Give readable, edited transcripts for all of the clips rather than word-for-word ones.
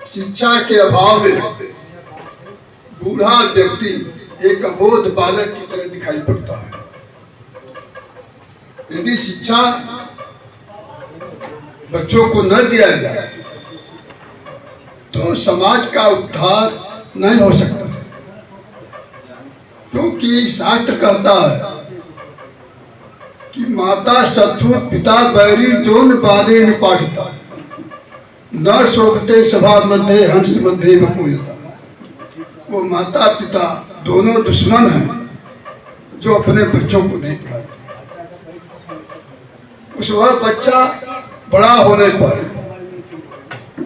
शिक्षा के अभाव में बूढ़ा व्यक्ति एक अबोध बालक की तरह दिखाई पड़ता है। यदि शिक्षा बच्चों को न दिया जाए तो समाज का उद्धार नहीं हो सकता, क्योंकि शास्त्र कहता है कि माता शत्रु पिता बैरी जो न बाधे न पाठता न शोभते सभा मध्य हंस मध्य बपूजता। वो माता पिता दोनों दुश्मन हैं जो अपने बच्चों को नहीं पढ़ाते। उस वह बच्चा बड़ा होने पर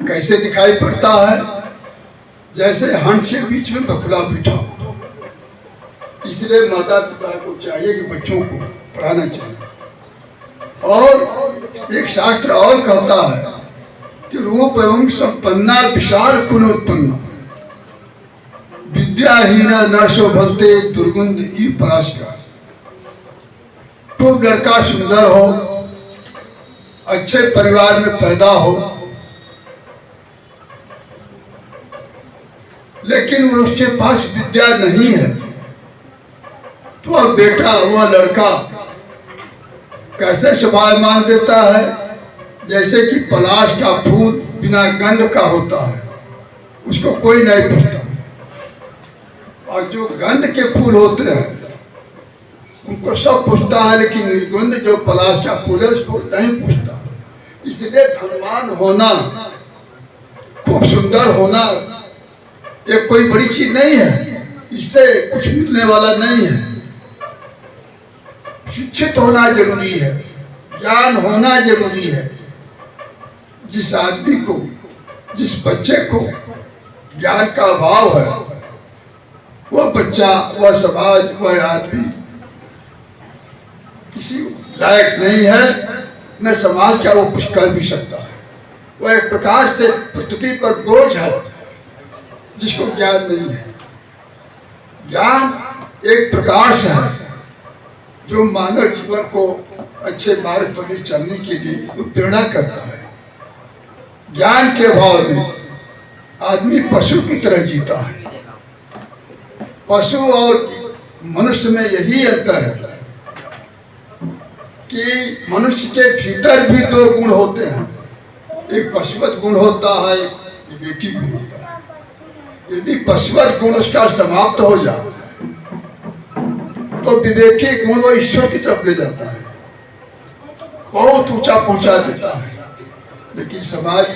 कैसे दिखाई पड़ता है? जैसे हंस के बीच में बकुला बैठा हो। इसलिए माता पिता को चाहिए कि बच्चों को पढ़ाना चाहिए। और एक शास्त्र और कहता है कि रूप एवं संपन्ना विशाल कुलोत्पन्ना विद्याहीना न शोभन्ते दुर्गुंध ई पराशका। तो लड़का सुंदर हो, अच्छे परिवार में पैदा हो, लेकिन उसके पास विद्या नहीं है, तो वह बेटा वह लड़का कैसे शोभायमान देता है? जैसे कि पलाश का फूल बिना गंध का होता है, उसको कोई नहीं पूछता। और जो गंध के फूल होते हैं उनको सब पूछता है, लेकिन निर्गंध जो पलाश का फूल है उसको नहीं पूछता। इसलिए धनवान होना, खूब सुंदर होना ये कोई बड़ी चीज नहीं है, इससे कुछ मिलने वाला नहीं है। शिक्षित होना जरूरी है, ज्ञान होना जरूरी है। जिस आदमी को, जिस बच्चे को ज्ञान का अभाव है, वह बच्चा, वह समाज, वह आदमी किसी लायक नहीं है, न समाज का वो कुछ कर भी सकता है। वह एक प्रकार से पृथ्वी पर बोझ है जिसको ज्ञान नहीं है। ज्ञान एक प्रकाश है जो मानव जीवन को अच्छे मार्ग पर चलने के लिए प्रेरणा करता है। ज्ञान के अभाव में आदमी पशु की तरह जीता है। पशु और मनुष्य में यही अंतर है कि मनुष्य के भीतर भी दो गुण होते हैं, एक पशुवत गुण होता है, एक विवेकी गुण होता है। यदि पशुवत गुण उसका समाप्त हो जाए तो विवेकी गुण वो ईश्वर की तरफ ले जाता है, बहुत ऊंचा पहुंचा देता है। लेकिन समाज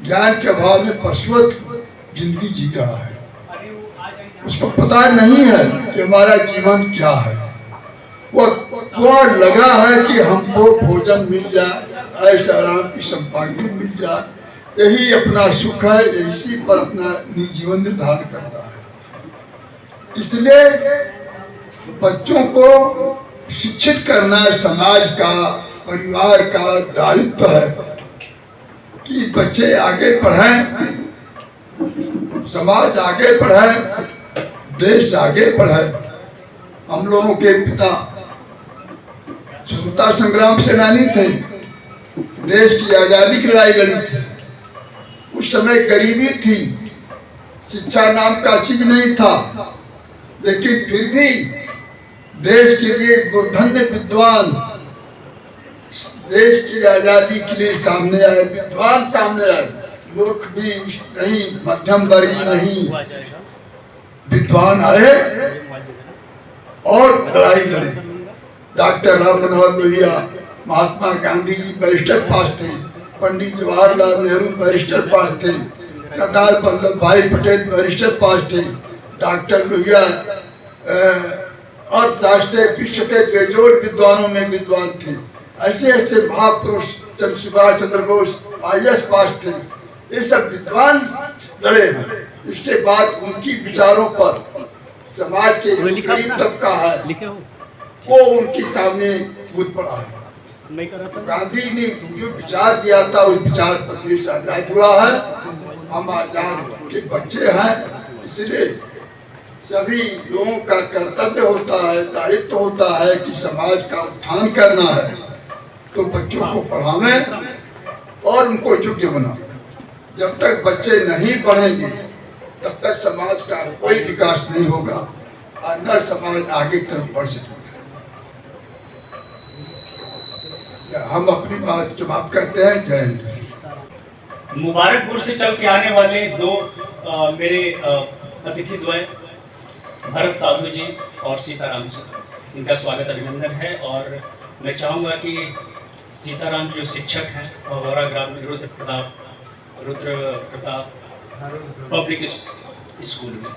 ज्ञान के अभाव में पशुवत जिंदगी जी रहा है, उसको पता नहीं है कि हमारा जीवन क्या है। वह लगा है कि हमको भोजन मिल जाए, ऐश आराम की संपादन मिल जाए, यही अपना सुख है, इसी पर अपना जीवन निर्धारण करता है। इसलिए बच्चों को शिक्षित करना समाज का, परिवार का दायित्व है कि बच्चे आगे पढ़ें, समाज आगे बढ़े, देश आगे बढ़े। हम लोगों के पिता स्वतंत्रता संग्राम सेनानी थे, देश की आजादी की लड़ाई लड़ी थी। उस समय गरीबी थी, शिक्षा नाम का चीज नहीं था, लेकिन फिर भी देश के लिए मूर्धन्य विद्वान देश की आजादी के लिए सामने आए, विद्वान सामने आए। मूर्ख भी नहीं, मध्यम वर्गीय नहीं, विद्वान आए और लड़ाई लड़े। डॉक्टर राम मनोहर लोहिया, महात्मा गांधी जी बैरिस्टर पास थे, पंडित जवाहरलाल नेहरू बैरिस्टर पास थे, सरदार वल्लभ भाई पटेल बैरिस्टर पास थे, डॉक्टर लोहिया अर्थशास्त्र विश्व के बेजोड़ विद्वानों में विद्वान थे। ऐसे ऐसे महापुरुष, सुभाष चंद्र बोस IAS पास थे। ये सब विद्वान लड़े हैं। इसके बाद उनकी विचारों पर समाज के गरीब तबका है वो उनके सामने कूद पड़ा है। तो गांधी ने जो विचार दिया था उस विचार पर देश आजाद हुआ है। हम आजाद के बच्चे हैं, इसलिए सभी लोगों का कर्तव्य होता है, दायित्व होता है कि समाज का उत्थान करना है तो बच्चों को पढ़ावें और उनको योग्य बनाएं। जब तक बच्चे नहीं पढ़ेंगे तब तक समाज का कोई विकास नहीं होगा और न समाज आगे की तरफ बढ़ सकेगा। हम अपनी बात समाप्त करते हैं। जय हिंद। मुबारकपुर से चल के आने वाले दो मेरे अतिथि द्वय भरत साधु जी और सीताराम जी, इनका स्वागत अभिनंदन है। और मैं चाहूँगा कि सीताराम जो शिक्षक हैं वहोरा ग्राम में रुद्र प्रताप पब्लिक स्कूल में,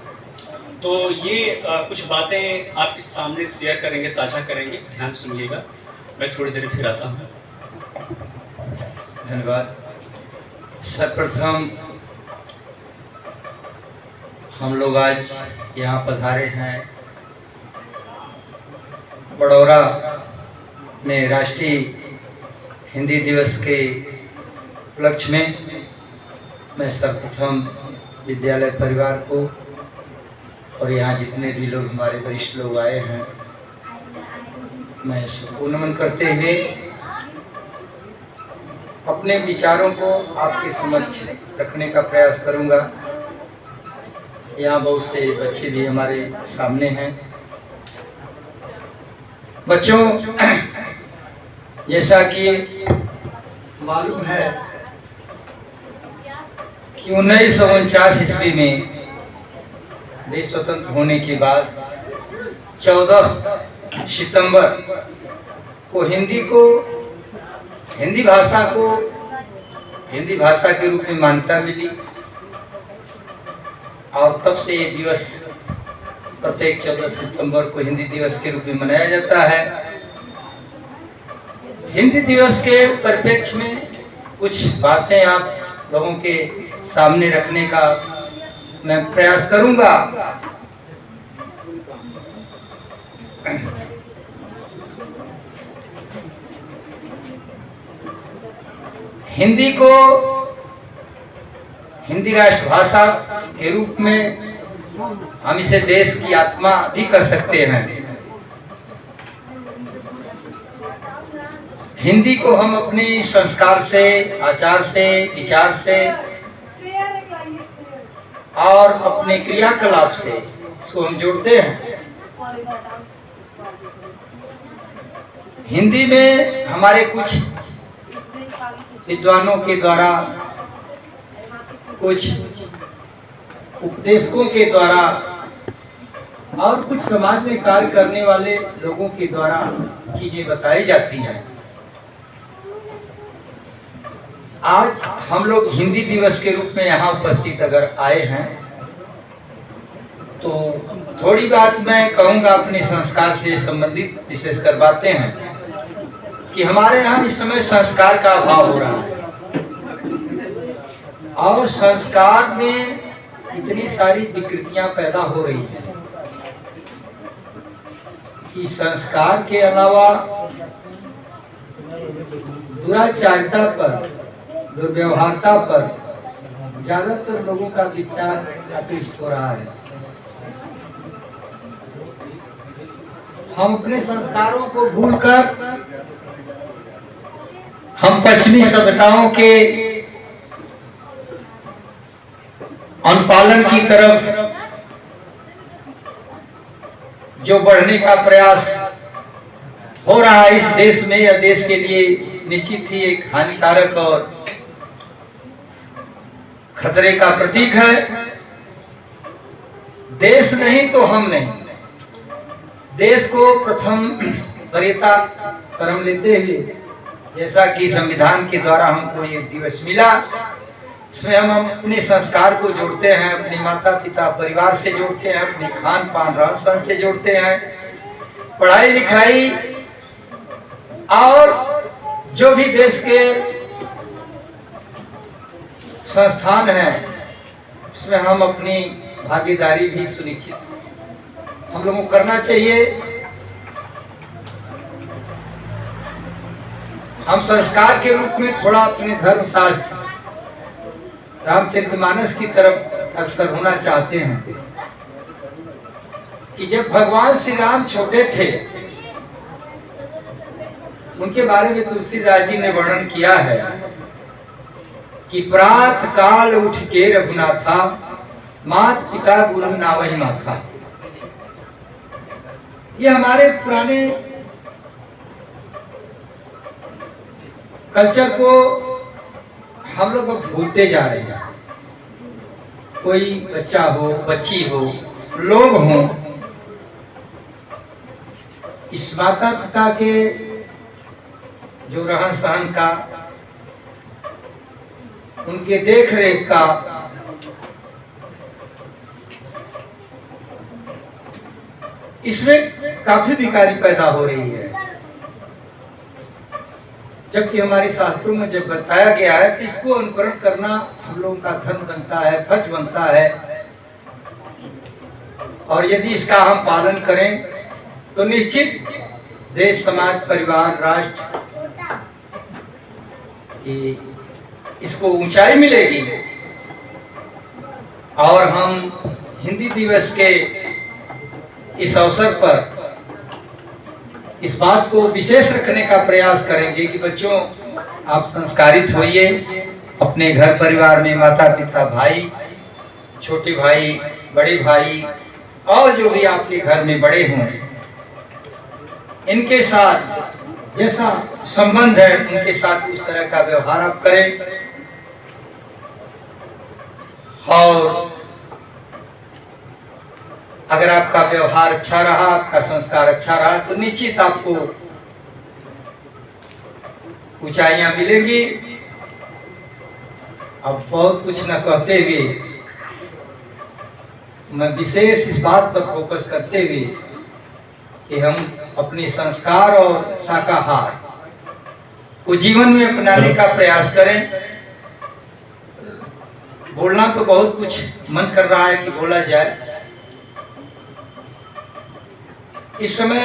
तो ये कुछ बातें आपके सामने शेयर करेंगे, साझा करेंगे। ध्यान सुनिएगा। मैं थोड़ी देर फिर आता हूँ। धन्यवाद। सर्वप्रथम हम लोग आज यहाँ पधारे हैं बड़ौरा में राष्ट्रीय हिंदी दिवस के उपलक्ष्य में। मैं सर्वप्रथम विद्यालय परिवार को और यहाँ जितने भी लोग हमारे वरिष्ठ लोग आए हैं, मैं सबको नमन करते हुए अपने विचारों को आपके समक्ष रखने का प्रयास करूँगा। यहाँ बहुत से बच्चे भी हमारे सामने हैं। बच्चों, जैसा कि मालूम है कि 1949 ईस्वी में देश स्वतंत्र होने के बाद 14 सितंबर को हिंदी भाषा के रूप में मान्यता मिली और तब से ये दिवस प्रत्येक 14 सितंबर को हिंदी दिवस के रूप में मनाया जाता है। हिंदी दिवस के परिप्रेक्ष्य में कुछ बातें आप लोगों के सामने रखने का मैं प्रयास करूंगा। हिंदी राष्ट्रभाषा के रूप में हम इसे देश की आत्मा भी कर सकते हैं। हिंदी को हम अपनी संस्कार से, आचार से, विचार से और अपने क्रियाकलाप से इसको हम जोड़ते हैं। हिंदी में हमारे कुछ विद्वानों के द्वारा, कुछ उपदेशकों के द्वारा और कुछ समाज में कार्य करने वाले लोगों के द्वारा चीजें बताई जाती हैं। आज हम लोग हिंदी दिवस के रूप में यहाँ उपस्थित अगर आए हैं तो थोड़ी बात मैं कहूँगा अपने संस्कार से संबंधित विशेषकर बातें हैं कि हमारे यहाँ इस समय संस्कार का अभाव हो रहा है और संस्कार में इतनी सारी विकृतियां पैदा हो रही हैं कि संस्कार के अलावा दुराचारिता पर, दुर्व्यवहारता पर ज्यादातर लोगों का विचार आकृष्ट हो रहा है। हम अपने संस्कारों को भूलकर हम पश्चिमी सभ्यताओं के अनुपालन की तरफ जो बढ़ने का प्रयास हो रहा है इस देश में, या देश के लिए निश्चित ही एक हानिकारक और खतरे का प्रतीक है। देश नहीं तो हम नहीं, देश को प्रथम वरीयता क्रम लेते हुए, जैसा कि संविधान के द्वारा हमको ये दिवस मिला, इसमें हम अपने संस्कार को जोड़ते हैं, अपने माता पिता परिवार से जोड़ते हैं, अपने खान पान रहन सहन से जोड़ते हैं, पढ़ाई लिखाई और जो भी देश के संस्थान हैं उसमें हम अपनी भागीदारी भी सुनिश्चित हम लोगों को करना चाहिए। हम संस्कार के रूप में थोड़ा अपने धर्म शास्त्र रामचरितमानस की तरफ अक्सर होना चाहते हैं कि जब भगवान श्री राम छोटे थे, उनके बारे में तुलसीदास जी ने वर्णन किया है कि प्रात काल उठ के रघुनाथा, मात पिता गुरु नावहि माथा। ये हमारे पुराने कल्चर को हम लोग अब भूलते जा रहे हैं। कोई बच्चा हो, बच्ची हो, लोग हों, इस माता पिता के जो रहन सहन का, उनके देख रेख का, इसमें काफी बिकारी पैदा हो रही है। जबकि हमारे शास्त्रों में जब बताया गया है कि इसको अनुकरण करना हम लोगों का धर्म बनता है, फर्ज बनता है, और यदि इसका हम पालन करें तो निश्चित देश, समाज, परिवार, राष्ट्र की इसको ऊंचाई मिलेगी। और हम हिंदी दिवस के इस अवसर पर इस बात को विशेष रखने का प्रयास करेंगे कि बच्चों, आप संस्कारित होइए। अपने घर परिवार में माता पिता, भाई, छोटे भाई, बड़े भाई और जो भी आपके घर में बड़े हों, इनके साथ जैसा संबंध है उनके साथ उस तरह का व्यवहार आप करें। और अगर आपका व्यवहार अच्छा रहा, आपका संस्कार अच्छा रहा, तो निश्चित आपको ऊंचाइयां मिलेंगी। अब बहुत कुछ न कहते हुए मैं विशेष इस बात पर फोकस करते हुए कि हम अपने संस्कार और शाकाहार को जीवन में अपनाने का प्रयास करें। बोलना तो बहुत कुछ मन कर रहा है कि बोला जाए। इस समय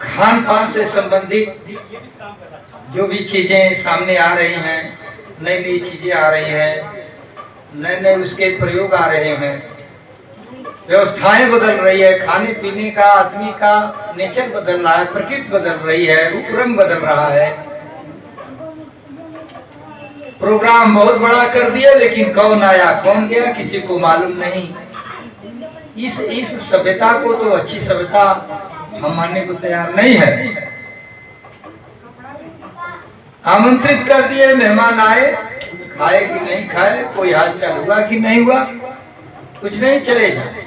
खान पान से संबंधित जो भी चीजें सामने आ रही हैं, नई नई चीजें आ रही हैं, नए नए उसके प्रयोग आ रहे हैं, व्यवस्थाएं बदल रही है, खाने पीने का, आदमी का नेचर बदल रहा है, प्रकृति बदल रही है, रूप रंग बदल रहा है। प्रोग्राम बहुत बड़ा कर दिया, लेकिन कौन आया कौन गया किसी को मालूम नहीं। इस सभ्यता को तो अच्छी सभ्यता हम मानने को तैयार नहीं है। आमंत्रित कर दिए, मेहमान आए, खाए कि नहीं खाए, कोई हालचाल हुआ कि नहीं हुआ, कुछ नहीं, चले जाए।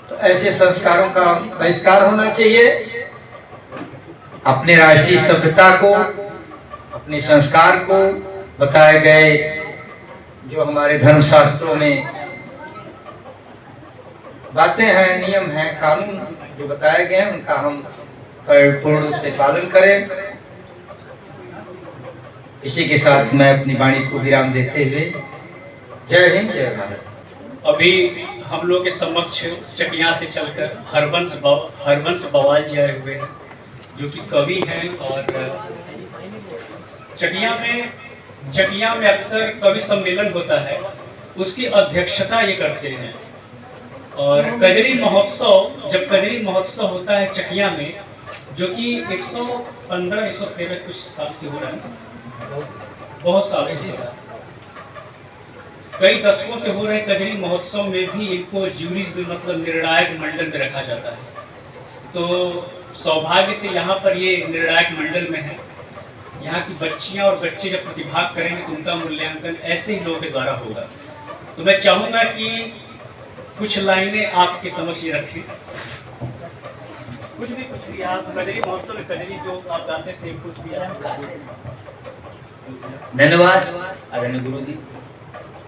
तो ऐसे संस्कारों का बहिष्कार होना चाहिए। अपने राष्ट्रीय सभ्यता को, अपने संस्कार को, बताए गए जो हमारे धर्म शास्त्रों में बातें हैं, नियम हैं, कानून जो बताए गए हैं, उनका हम पूर्ण रूप से पालन करें। इसी के साथ मैं अपनी वाणी को विराम देते हुए जय हिंद, जय भारत। अभी हम लोग के समक्ष चकिया से चलकर हरबंस बवाल जी आए हुए हैं, जो कि कवि हैं। और चकिया में अक्सर कवि सम्मेलन होता है, उसकी अध्यक्षता ये करते हैं। और कजरी महोत्सव, जब कजरी महोत्सव होता है चकिया में, जो कि 115-113 कुछ साल से हो रहा है, बहुत साल से हो रहा है, कई दशकों से हो रहे कजरी महोत्सव में भी इनको ज्यूरीज में, मतलब निर्णायक मंडल में रखा जाता है। तो सौभाग्य से यहाँ पर ये निर्णायक मंडल में है। यहाँ की बच्चियाँ और बच्चे जब प्रतिभाग करेंगे तो उनका मूल्यांकन ऐसे ही लोगों के द्वारा होगा। तो मैं चाहूँगा कि कुछ लाइनें आपके समक्ष ये रखें। कुछ भी आप कजरी महोत्सव में कजरी जो आप गाते थे, कुछ भी धन्यवाद आदरणीय गुरु जी।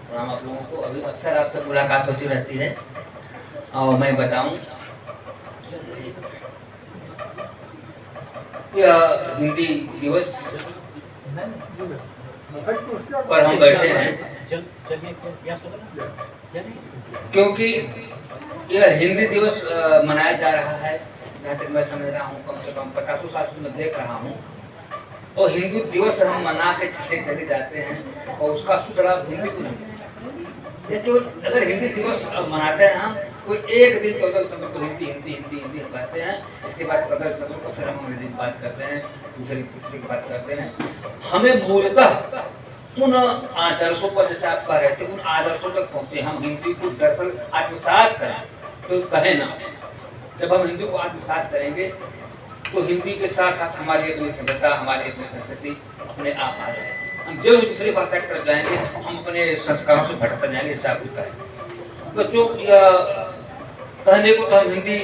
सलाम आप लोगों को। अभी अक्सर आपसे मुलाकात होती रहती है। और मैं बताऊं, यह हिंदी दिवस पर हम बैठे हैं क्योंकि यह हिंदी दिवस मनाया जा रहा है। जहाँ तक मैं समझ रहा हूँ, कम से कम 50 साल से मैं देख रहा हूँ, और हिंदी दिवस हम मना के चले जाते हैं और उसका शुद्ध लाभ हिंदी को नहीं। देखिए, अगर हिंदी दिवस मनाते हैं हम कोई एक दिन कदर समय को हिंदी हिंदी हिंदी हिंदी कहते हैं, इसके बाद कदर समय को फिर हम अंग्रेजी की बात करते हैं, दूसरी तीसरी की बात करते हैं। हमें मूलतः उन आदर्शों पर, जैसे आप कह रहे थे, उन आदर्शों तक पहुंचे। हम हिंदी को दरअसल आत्मसात करें तो कहे ना, जब हम हिंदी को आत्मसात करेंगे तो हिंदी के साथ साथ हमारी अपनी सभ्यता, हमारी अपनी संस्कृति अपने आप आ जाएगी। हम जो दूसरी भाषा की तरफ जाएंगे हम अपने संस्कारों से भटकते जाएंगे, ऐसा आप कहें। तो जो कहने को तो हम हिंदी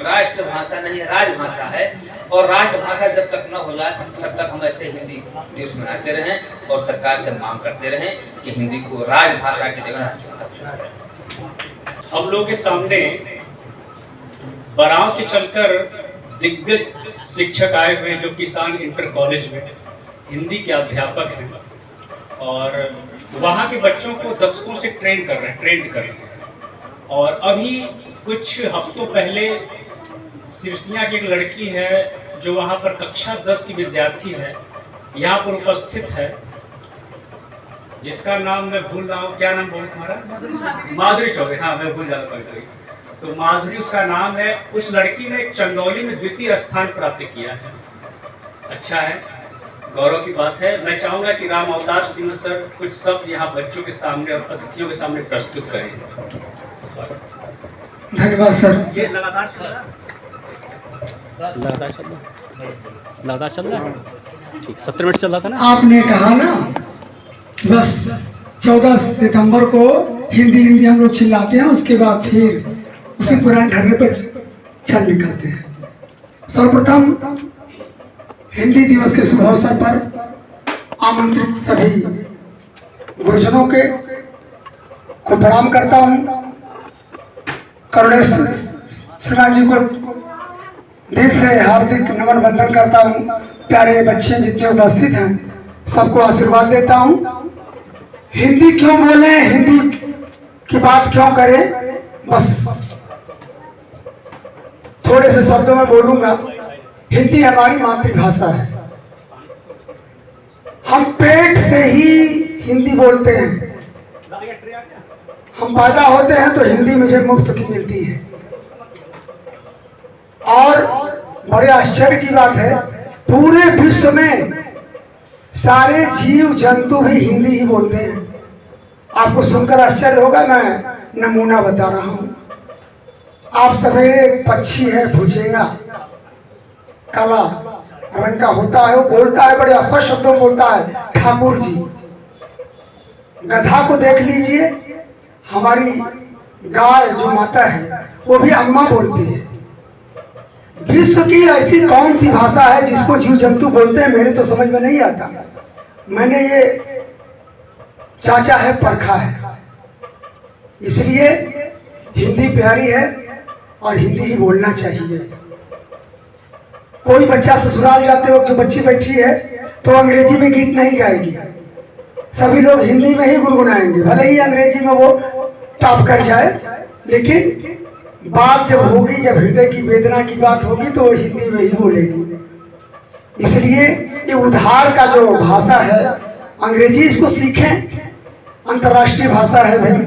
राष्ट्रभाषा नहीं राजभाषा है, और राष्ट्रभाषा जब तक न हो जाए तब तक हम ऐसे हिंदी देश मनाते रहें और सरकार से मांग करते रहें कि हिंदी को राजभाषा की जगह राष्ट्रभाषा करें। हम लोग के सामने बराव से चलकर दिग्गज शिक्षक आए हुए जो किसान इंटर कॉलेज में हिंदी के अध्यापक हैं, और वहाँ के बच्चों को दशकों से ट्रेंड कर रहे हैं। और अभी कुछ हफ्तों पहले सिरसिया की एक लड़की है जो वहाँ पर कक्षा 10 की विद्यार्थी है, यहाँ पर उपस्थित है, जिसका नाम मैं भूल रहा हूँ। क्या नाम बोल तुम्हारा? माधुरी चौबे। हाँ, मैं भूल जाता कभी। तो माधुरी उसका नाम है। उस लड़की ने चंदौली में द्वितीय स्थान प्राप्त किया है। अच्छा है, गौरव की बात है। मैं चाहूंगा कि राम अवतार सिंह सर कुछ शब्द यहाँ बच्चों के सामने और अतिथियों के सामने प्रस्तुत करें। धन्यवाद सर। ये लगातार चल रहा है ठीक, 17 मिनट चल रहा था ना। आपने कहा ना कि बस 14 सितंबर को हिंदी हिंदी हम लोग चिल्लाते हैं, उसके बाद फिर उसी पुराने ढर्रे पर चल निकलते हैं। सर्वप्रथम हिंदी दिवस के शुभ अवसर पर आमंत्रित सभी गुरुजनों को प्रणाम करता हूँ। करुणेश शर्मा जी को दिल से हार्दिक नमन वंदन करता हूँ। प्यारे बच्चे जितने उपस्थित हैं सबको आशीर्वाद देता हूँ। हिंदी क्यों बोले, हिंदी की बात क्यों करें, बस थोड़े से शब्दों में बोलूंगा। हिंदी हमारी मातृभाषा है। हम पेट से ही हिंदी बोलते हैं। हम पैदा होते हैं तो हिंदी मुझे मुफ्त की मिलती है। और बड़े आश्चर्य की बात है, पूरे विश्व में सारे जीव जंतु भी हिंदी ही बोलते हैं। आपको सुनकर आश्चर्य होगा, मैं नमूना बता रहा हूं। आप सवेरे पक्षी है भुजेगा, काला रंग का होता है, वो बोलता है, बड़े स्पष्ट शब्दों में बोलता है, ठाकुर जी। गधा को देख लीजिए, हमारी गाय जो माता है वो भी अम्मा बोलती है। विश्व की ऐसी कौन सी भाषा है जिसको जीव जंतु बोलते हैं, मेरे तो समझ में नहीं आता। मैंने ये चाचा है परखा है, इसलिए हिंदी प्यारी है और हिंदी ही बोलना चाहिए। कोई बच्चा ससुराल जाते वक्त जो बच्ची बैठी है तो अंग्रेजी में गीत नहीं गाएगी, सभी लोग हिंदी में ही गुनगुनाएंगे। भले ही अंग्रेजी में वो टॉप कर जाए, लेकिन बात जब होगी, जब हृदय की वेदना की बात होगी तो वो हिंदी में ही बोलेगी। इसलिए ये उधार का जो भाषा है, अंग्रेजी इसको सीखें, अंतर्राष्ट्रीय भाषा है भाई,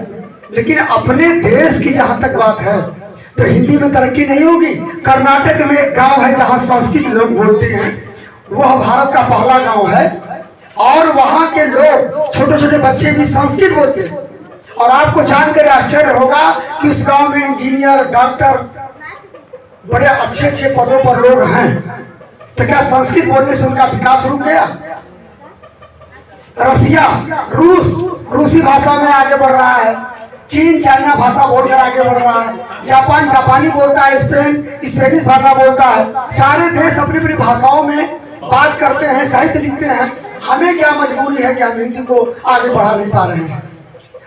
लेकिन अपने देश की जहां तक बात है तो हिंदी में तरक्की नहीं होगी। कर्नाटक में एक गांव है जहां संस्कृत लोग बोलते हैं, वह भारत का पहला गांव है, और वहां के लोग छोटे छोटे बच्चे भी संस्कृत बोलते हैं। और आपको जानकर आश्चर्य होगा कि उस गांव में इंजीनियर, डॉक्टर, बड़े अच्छे अच्छे पदों पर लोग हैं। तो क्या संस्कृत बोलने से उनका विकास रुक गया? रसिया, रूसी भाषा में आगे बढ़ रहा है, चीन चाइना भाषा बोलकर आगे बढ़ रहा है, जापान जापानी बोलता है, स्पेन स्पेनिश भाषा बोलता है। सारे देश अपनी अपनी भाषाओं में बात करते हैं, साहित्य लिखते हैं। हमें क्या मजबूरी है कि हम हिंदी को आगे बढ़ा नहीं पा रहे हैं?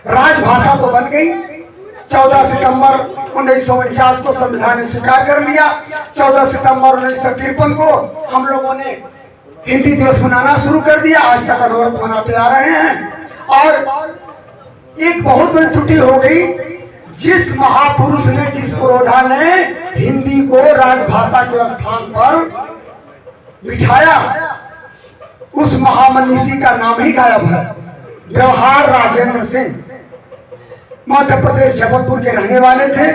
राजभाषा तो बन गई। 14 सितंबर 1949 को संविधान ने स्वीकार कर लिया। 14 सितंबर 1953 को हम लोगों ने हिंदी दिवस मनाना शुरू कर दिया, आज तक अनवरत मनाते आ रहे हैं। और एक बहुत बड़ी त्रुटि हो गई, जिस महापुरुष ने, जिस पुरोधा ने हिंदी को राजभाषा के स्थान पर बिठाया, उस महामनीषी का नाम ही गायब है। व्यवहार राजेंद्र सिंह मध्य प्रदेश जबलपुर के रहने वाले थे।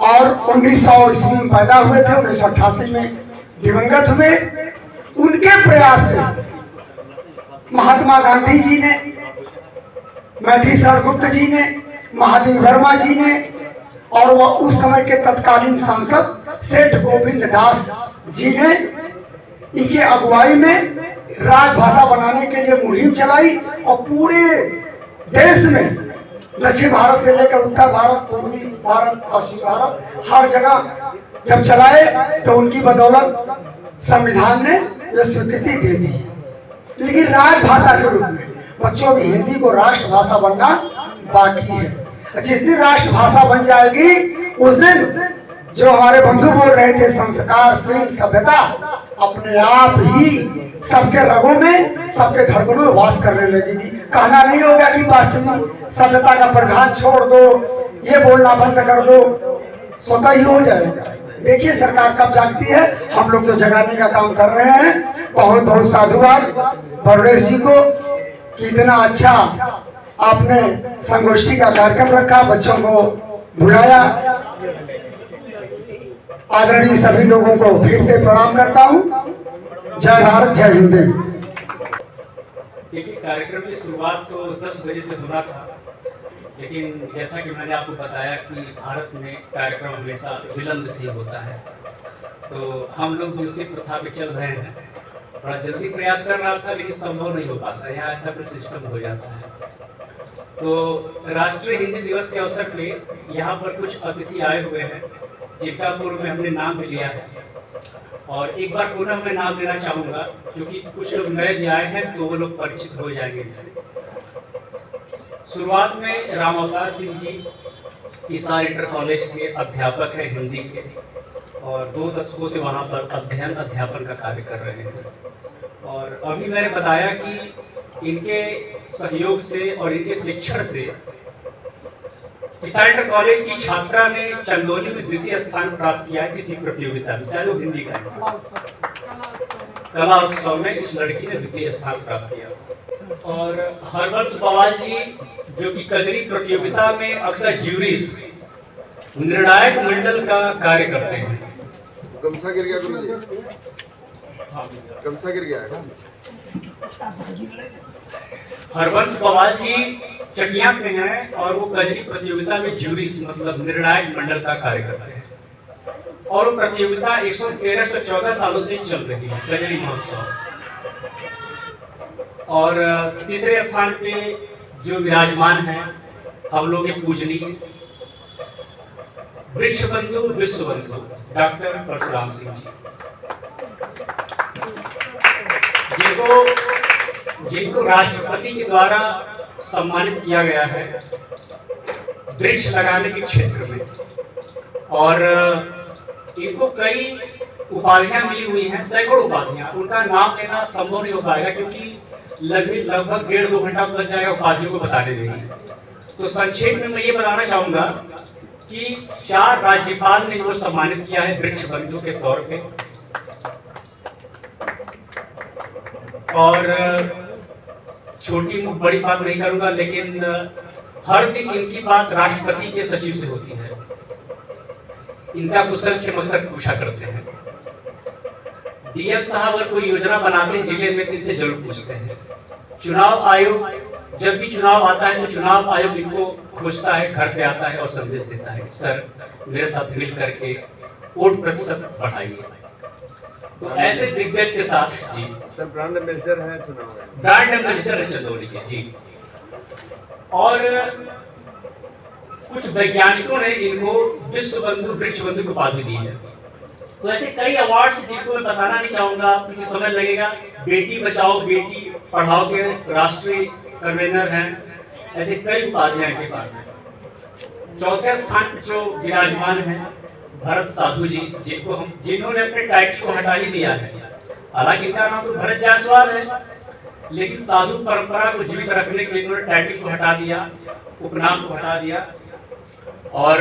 और 1900 ईस्वी में पैदा हुए थे, 1988 में दिवंगत हुए। उनके प्रयास से महात्मा गांधी जी ने, मैठी शरण गुप्त जी ने, महादेव वर्मा जी ने, और वह उस समय के तत्कालीन सांसद सेठ गोविंद दास जी ने इनके अगुवाई में राजभाषा बनाने के लिए मुहिम चलाई। और पूरे देश में दक्षिण भारत से लेकर उत्तर भारत, पूर्वी भारत, पश्चिम भारत, हर जगह जब चलाए तो उनकी बदौलत संविधान ने यह स्वीकृति दे दी। लेकिन राजभाषा के रूप में बच्चों भी हिंदी को राष्ट्रभाषा बनना बाकी है। जिस दिन राष्ट्रभाषा बन जाएगी उस दिन जो हमारे बंधु बोल रहे थे संस्कारशील सभ्यता अपने आप ही सबके रगों में, सबके धड़कनों में वास करने लगेगी। कहना नहीं होगा कि पश्चिमी सभ्यता का प्रधान छोड़ दो, ये बोलना बंद कर दो, स्वतः ही हो जाएगा। देखिए सरकार कब जागती है, हम लोग तो जगाने का काम कर रहे हैं। बहुत बहुत साधुवाद बरुड़ेश जी को कि इतना अच्छा आपने संगोष्ठी का कार्यक्रम रखा, बच्चों को बुलाया। आदरणीय सभी लोगों को फिर से प्रणाम करता हूँ। जय भारत, जय हिंद। देखिए कार्यक्रम की शुरुआत तो 10 बजे से होना था, लेकिन जैसा कि मैंने आपको बताया कि भारत में कार्यक्रम हमेशा विलंब से ही होता है, तो हम लोग भी उसी प्रथा पे चल रहे हैं। बड़ा जल्दी प्रयास कर रहा था लेकिन संभव नहीं हो पाता, यहाँ ऐसा कुछ सिस्टम हो जाता है। तो राष्ट्रीय हिंदी दिवस के अवसर पे यहाँ पर कुछ अतिथि आए हुए हैं जिनका पूर्व में हमने नाम भी लिया है, और एक बार पुनः मैं नाम लेना चाहूँगा क्योंकि कुछ लोग नए भी आए हैं तो वो लोग परिचित हो जाएंगे इससे। शुरुआत में राम अवतार सिंह जी हिसार इंटर कॉलेज के अध्यापक हैं हिंदी के, और 2 दशकों से वहाँ पर अध्ययन अध्यापन का कार्य कर रहे हैं। और अभी मैंने बताया कि इनके सहयोग से और इनके शिक्षण से हिसार इंटर कॉलेज की छात्रा ने चंदौली में द्वितीय स्थान प्राप्त किया है किसी प्रतियोगिता में, शायद वो हिंदी का कला उत्सव में इस लड़की ने द्वितीय स्थान प्राप्त किया। और हरबंश पवाल जी जो कि कजरी प्रतियोगिता में अक्सर ज्यूरीज निर्णायक मंडल का कार्य करते हैं। गमछा गिर गया गुरुजी, गमछा गिर गया। हरबंश पवाल जी चकिया से हैं और वो कजरी प्रतियोगिता में ज्यूरीज मतलब निर्णायक मंडल का कार्य करते हैं, और वो प्रतियोगिता 113-114 सालों से चल रही है, कजरी महोत्सव। और तीसरे स्थान पे जो विराजमान है हम लोग के पूजनीय वृक्ष बंधु विश्व बंधु डॉक्टर परशुराम सिंह जी, जिनको राष्ट्रपति के द्वारा सम्मानित किया गया है वृक्ष लगाने के क्षेत्र में, और इनको कई उपाधियां मिली हुई हैं, सैकड़ों उपाधियां। उनका नाम लेना संभव नहीं हो पाएगा क्योंकि लगभग 1.5-2 घंटा लग जाएगा उपाधियों को बताने में। तो संक्षेप में मैं ये बताना चाहूंगा कि 4 राज्यपाल ने इनको सम्मानित किया है वृक्ष बंधु के तौर पे, और छोटी बड़ी बात नहीं करूंगा लेकिन हर दिन इनकी बात राष्ट्रपति के सचिव से होती है। इनका कुशल क्षेम अक्सर पूछा करते हैं। डीएम साहब अगर कोई योजना बनाते हैं जिले में तो इनसे जरूर पूछते हैं। चुनाव आयोग जब भी चुनाव आता है तो चुनाव आयोग इनको खोजता है, घर पे आता है और संदेश देता है सर मेरे साथ मिल करके वोट प्रतिशत बढ़ाइए। तो ऐसे दिग्गज के साथ जी सर ब्रांड एम्बेसडर है, सुना हुआ है, ब्रांड एम्बेसडर है चंदौली के जी। और कुछ वैज्ञानिकों ने इनको विश्व बंधु वृक्ष बंधु की उपाधि दी है। तो ऐसे कई अवार्ड्स जिनको मैं बताना नहीं चाहूंगा क्योंकि समय लगेगा। बेटी बचाओ बेटी पढ़ाओ के राष्ट्रीय कन्वेनर हैं, ऐसे कई उपाधियां इनके पास हैं। चौथे स्थान पर जो विराजमान हैं भरत साधु जी, जिन्होंने अपने टाइटल को हटा ही दिया है। हालांकि इनका नाम तो भरत जायसवाल है लेकिन साधु परंपरा को जीवित रखने के लिए इन्होंने टाइटल को हटा दिया, उपनाम को हटा दिया, और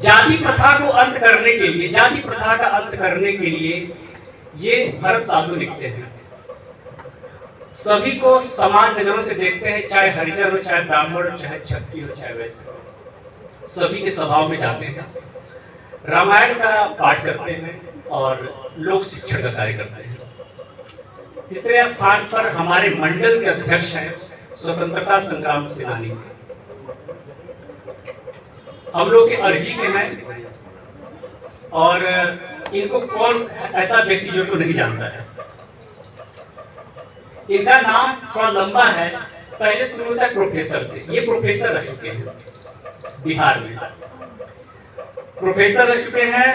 जाति प्रथा को अंत करने के लिए, जाति प्रथा का अंत करने के लिए ये भरत साधु लिखते हैं। सभी को समान नजरों से देखते हैं, चाहे हरिजन हो, चाहे ब्राह्मण हो, चाहे क्षत्रिय हो, चाहे वैश्य हो। सभी के सभाओं में जाते हैं, रामायण का पाठ करते हैं और लोक शिक्षण का कार्य करते हैं। तीसरे स्थान पर हमारे मंडल के अध्यक्ष हैं स्वतंत्रता संग्राम सेनानी, हम लोग के अर्जी के हैं और इनको कौन ऐसा व्यक्ति जो इनको नहीं जानता है। इनका नाम थोड़ा लंबा है, पहले शुरू होता है प्रोफेसर से। ये प्रोफेसर रह चुके हैं बिहार में, प्रोफेसर रह चुके हैं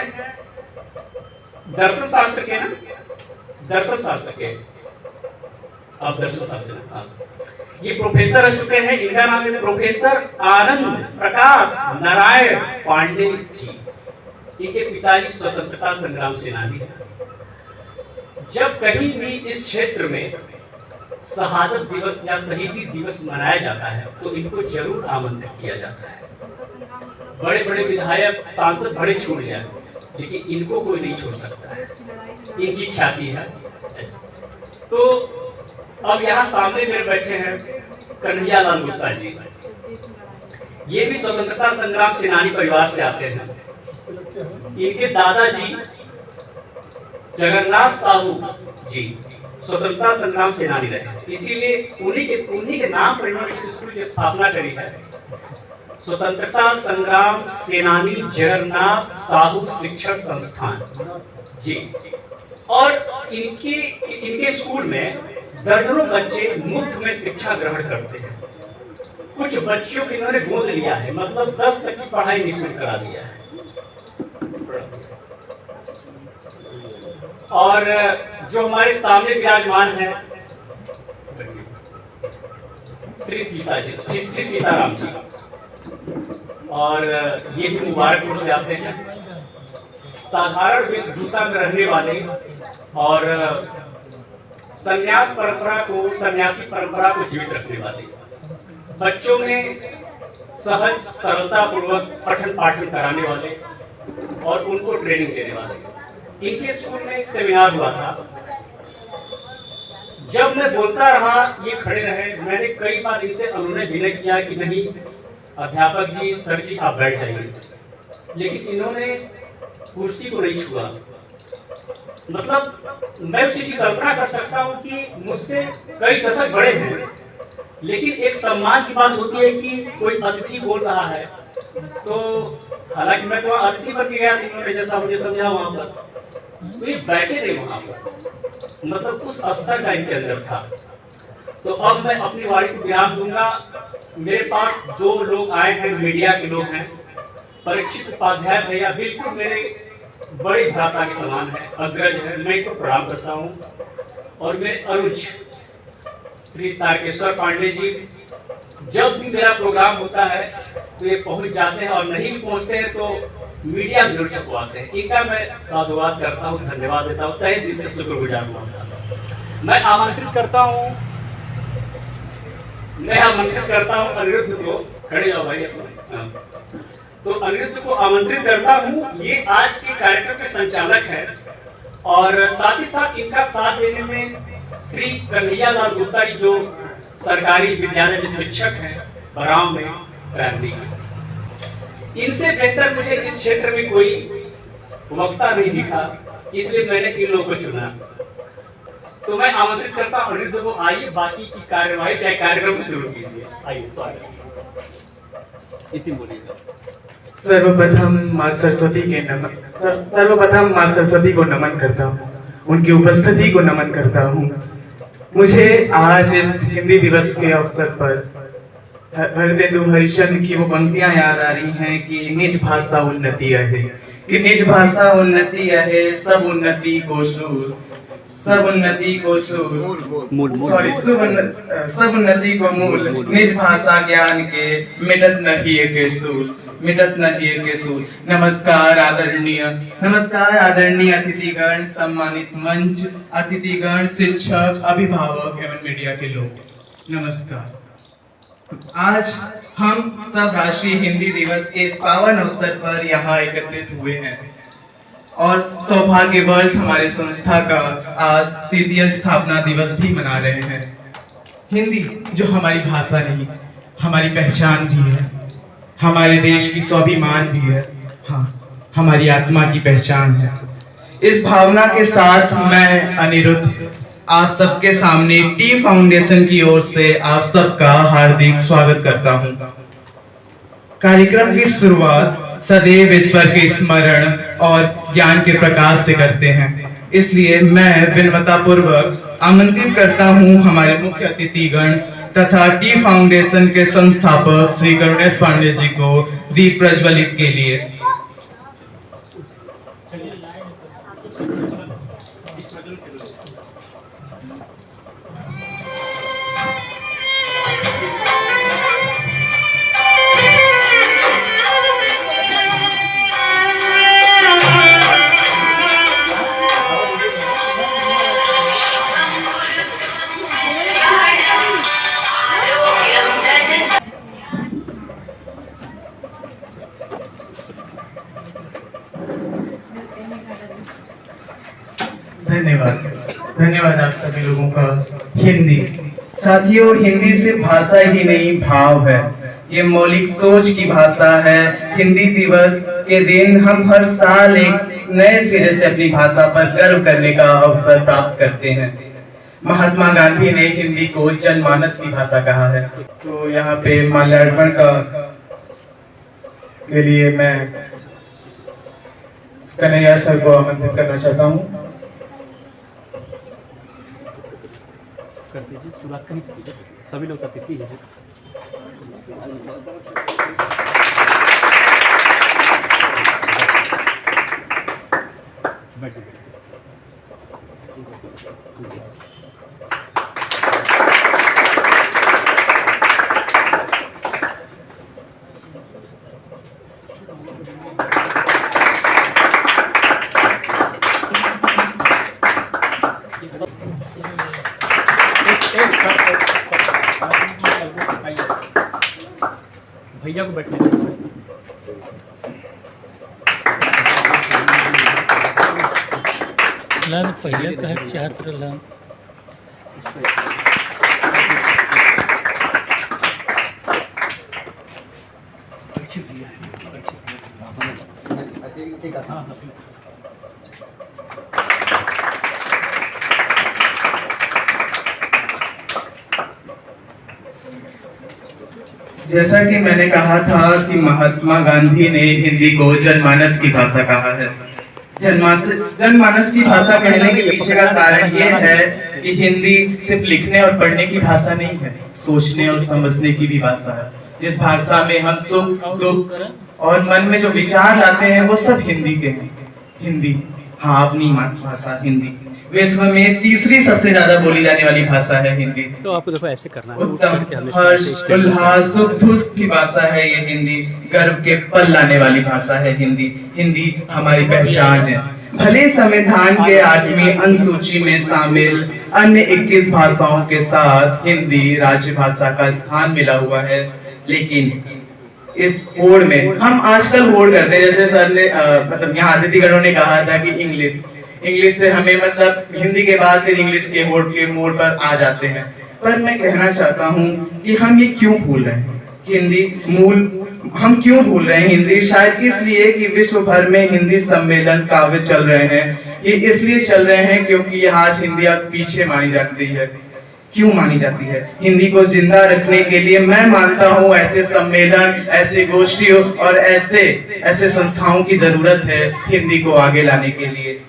दर्शन शास्त्र के ना, दर्शन शास्त्र के, आप दर्शन शास्त्र ना, हाँ। ये प्रोफेसर रह चुके हैं। इनका नाम है प्रोफेसर आनंद प्रकाश नारायण पांडे जी। इनके पिताजी स्वतंत्रता संग्राम सेनानी हैं। जब कहीं भी इस क्षेत्र में शहादत दिवस या शहीदी दिवस मनाया जाता है तो इनको जरूर आमंत्रित किया जाता है। बड़े बड़े विधायक सांसद भले छूट जाए, लेकिन इनको कोई नहीं छोड़ सकता है, इनकी ख्याति है ऐसे। तो अब यहाँ सामने मेरे बैठे हैं कन्हैया लाल गुप्ता जी। ये भी स्वतंत्रता संग्राम सेनानी परिवार से आते हैं। इनके दादाजी जगन्नाथ साहू जी स्वतंत्रता संग्राम सेनानी रहे, इसीलिए उन्हीं के नाम पर इन्होंने इस स्कूल की स्थापना करी है, स्वतंत्रता संग्राम सेनानी जगन्नाथ साहू शिक्षण संस्थान जी। और इनके स्कूल में दर्जनों बच्चे मुफ्त में शिक्षा ग्रहण करते हैं। कुछ बच्चियों को इन्होंने गोद लिया है, मतलब 10 तक की पढ़ाई निःशुल्क करा दिया है। और जो हमारे सामने विराजमान है श्री सीताराम जी, और ये भी मुबारकपुर से आते हैं। साधारण वेशभूषा में रहने वाले और सन्यासी परंपरा को जीवित रखने वाले, बच्चों में सहज सरलता पूर्वक पठन पाठन कराने वाले और उनको ट्रेनिंग देने वाले। इनके स्कूल में एक सेमिनार हुआ था। जब मैं बोलता रहा, ये खड़े रहे। मैंने कई बार इनसे अनुनय विनय किया कि नहीं अध्यापक जी, सर जी आप बैठ जाइए, लेकिन इन्होंने कुर्सी को नहीं छुआ। मतलब मैं उस चीज की कल्पना कर सकता हूँ कि मुझसे कई दशक बड़े हैं, लेकिन एक सम्मान की बात होती है कि कोई अतिथि बोल रहा है, तो हालांकि मैं तो अतिथि बन के गया, इन्होंने जैसा मुझे समझा वहां पर, तो ये बैठे नहीं वहां पर, मतलब उस स्तर का इनके अंदर था। तो अब मैं अपनी वाणी को विराम दूंगा। मेरे पास 2 लोग आए हैं, मीडिया के लोग हैं। परीक्षित उपाध्याय भैया बिल्कुल मेरे बड़े भ्राता के समान है, अग्रज है, मैं इनको प्रणाम करता हूँ। और मेरे अनुज श्री तारकेश्वर पांडे जी, जब भी मेरा प्रोग्राम होता है तो ये पहुंच जाते हैं, और नहीं भी पहुंचते हैं तो मीडिया में जरूर छपवाते हैं। इनका मैं साधुवाद करता हूँ, धन्यवाद देता हूँ, तहे दिल से शुक्रगुजार हूँ। मैं आमंत्रित करता हूँ अनिरुद्ध को, खड़े जाओ भाई अपने। तो अनिरुद्ध को आमंत्रित करता हूँ, ये आज के कार्यक्रम के संचालक हैं, और साथ ही साथ इनका साथ देने में श्री कन्हैया लाल गुप्ता जी, जो सरकारी विद्यालय में शिक्षक हैं बराव में प्राइमरी। इनसे बेहतर मुझे इस क्षेत्र में कोई वक्ता नहीं दिखा, इसलिए मैंने इन लोगों को चुना। तो मैं आमंत्रित करता हूं अनिरुद्ध को, आइए बाकी की कार्यवाही चाहे कार्यक्रम को शुरू कीजिए। आइए, स्वागत। इसी बोलिएगा। सर्वप्रथम माँ सरस्वती को नमन करता हूँ, उनकी उपस्थिति को नमन करता हूँ। मुझे आज इस हिंदी दिवस के अवसर पर भरतेंदु हरिश्चंद्र की वो पंक्तियां याद आ रही हैं कि निज भाषा उन्नति है, कि निज भाषा उन्नति है, सब उन्नति को शूर, सब उन्नति को शूर, सब उन्नति को मूल, निज भाषा ज्ञान के मिटत नहीं के सूर, मिटत नहीं के सूर। नमस्कार आदरणीय अतिथिगण, सम्मानित मंच, अतिथिगण, शिक्षक, अभिभावक एवं मीडिया के लोग, नमस्कार। आज हम सब राष्ट्रीय हिंदी दिवस के इस पावन अवसर पर यहाँ एकत्रित हुए हैं, और सौभाग्यवश हमारे संस्था का आज 3य स्थापना दिवस भी मना रहे हैं। हिंदी जो हमारी भाषा नहीं, हमारी पहचान भी है, हमारे देश की स्वाभिमान भी है, हाँ हमारी आत्मा की पहचान है। इस भावना के साथ मैं अनिरुद्ध आप सबके सामने टी फाउंडेशन की ओर से आप सबका हार्दिक स्वागत करता हूँ। कार्यक्रम की शुरुआत सदैव ईश्वर के स्मरण और ज्ञान के प्रकाश से करते हैं, इसलिए मैं विनम्रता पूर्वक आमंत्रित करता हूं हमारे मुख्य अतिथिगण तथा टी फाउंडेशन के संस्थापक श्री करुणेश पांडे जी को दीप प्रज्वलित के लिए। धन्यवाद आप सभी लोगों का। हिंदी साथियों, हिंदी सिर्फ भाषा ही नहीं भाव है, ये मौलिक सोच की भाषा है। हिंदी दिवस के दिन हम हर साल एक नए सिरे से अपनी भाषा पर गर्व करने का अवसर प्राप्त करते हैं। महात्मा गांधी ने हिंदी को जनमानस की भाषा कहा है। तो यहाँ पे माल्यार्पण के लिए मैं कन्हैया सर को आमंत्रित करना चाहता हूँ। शुरुआत कहीं से सभी लोग अतिथि हैं। भैया को बैठने पहले कहे चाहत रहलन जैसा कि मैंने कहा था कि महात्मा गांधी ने हिंदी को जनमानस की भाषा कहा है। जनमानस की भाषा कहने के पीछे का कारण यह है कि हिंदी सिर्फ लिखने और पढ़ने की भाषा नहीं है, सोचने और समझने की भी भाषा है। जिस भाषा में हम सुख दुख और मन में जो विचार लाते हैं वो सब हिंदी के हैं। हिंदी हाँ अपनी मातृभाषा हिंदी विश्व में तीसरी सबसे ज्यादा बोली जाने वाली भाषा है हिंदी। तो आपको देखो ऐसे करना है। उत्तम हर्ष उल्लास सुख दुख की भाषा है ये हिंदी। गर्व के पल लाने वाली भाषा है हिंदी। हिंदी हमारी पहचान है। भले संविधान के 8वीं अनुसूची में शामिल अन्य 21 भाषाओं के साथ हिंदी राजभाषा का स्थान मिला हुआ है, लेकिन इस होड़ में हम आजकल होड़ करते हैं। जैसे सर ने मतलब यहाँ अतिथिगणों ने कहा था कि इंग्लिश से हमें मतलब हिंदी के बाद फिर इंग्लिश के होड़ के मोड़ पर आ जाते हैं। पर मैं कहना चाहता हूँ कि हम ये क्यों भूल रहे हैं हिंदी मूल, हम क्यों भूल रहे हैं हिंदी? शायद इसलिए कि विश्व भर में हिंदी सम्मेलन काव्य चल रहे हैं। ये इसलिए चल रहे हैं क्योंकि ये आज हिंदी अब पीछे मानी जाती है। क्यों मानी जाती है? हिंदी को जिंदा रखने के लिए मैं मानता हूँ ऐसे सम्मेलन, ऐसे गोष्ठियों और ऐसे संस्थाओं की जरूरत है हिंदी को आगे लाने के लिए।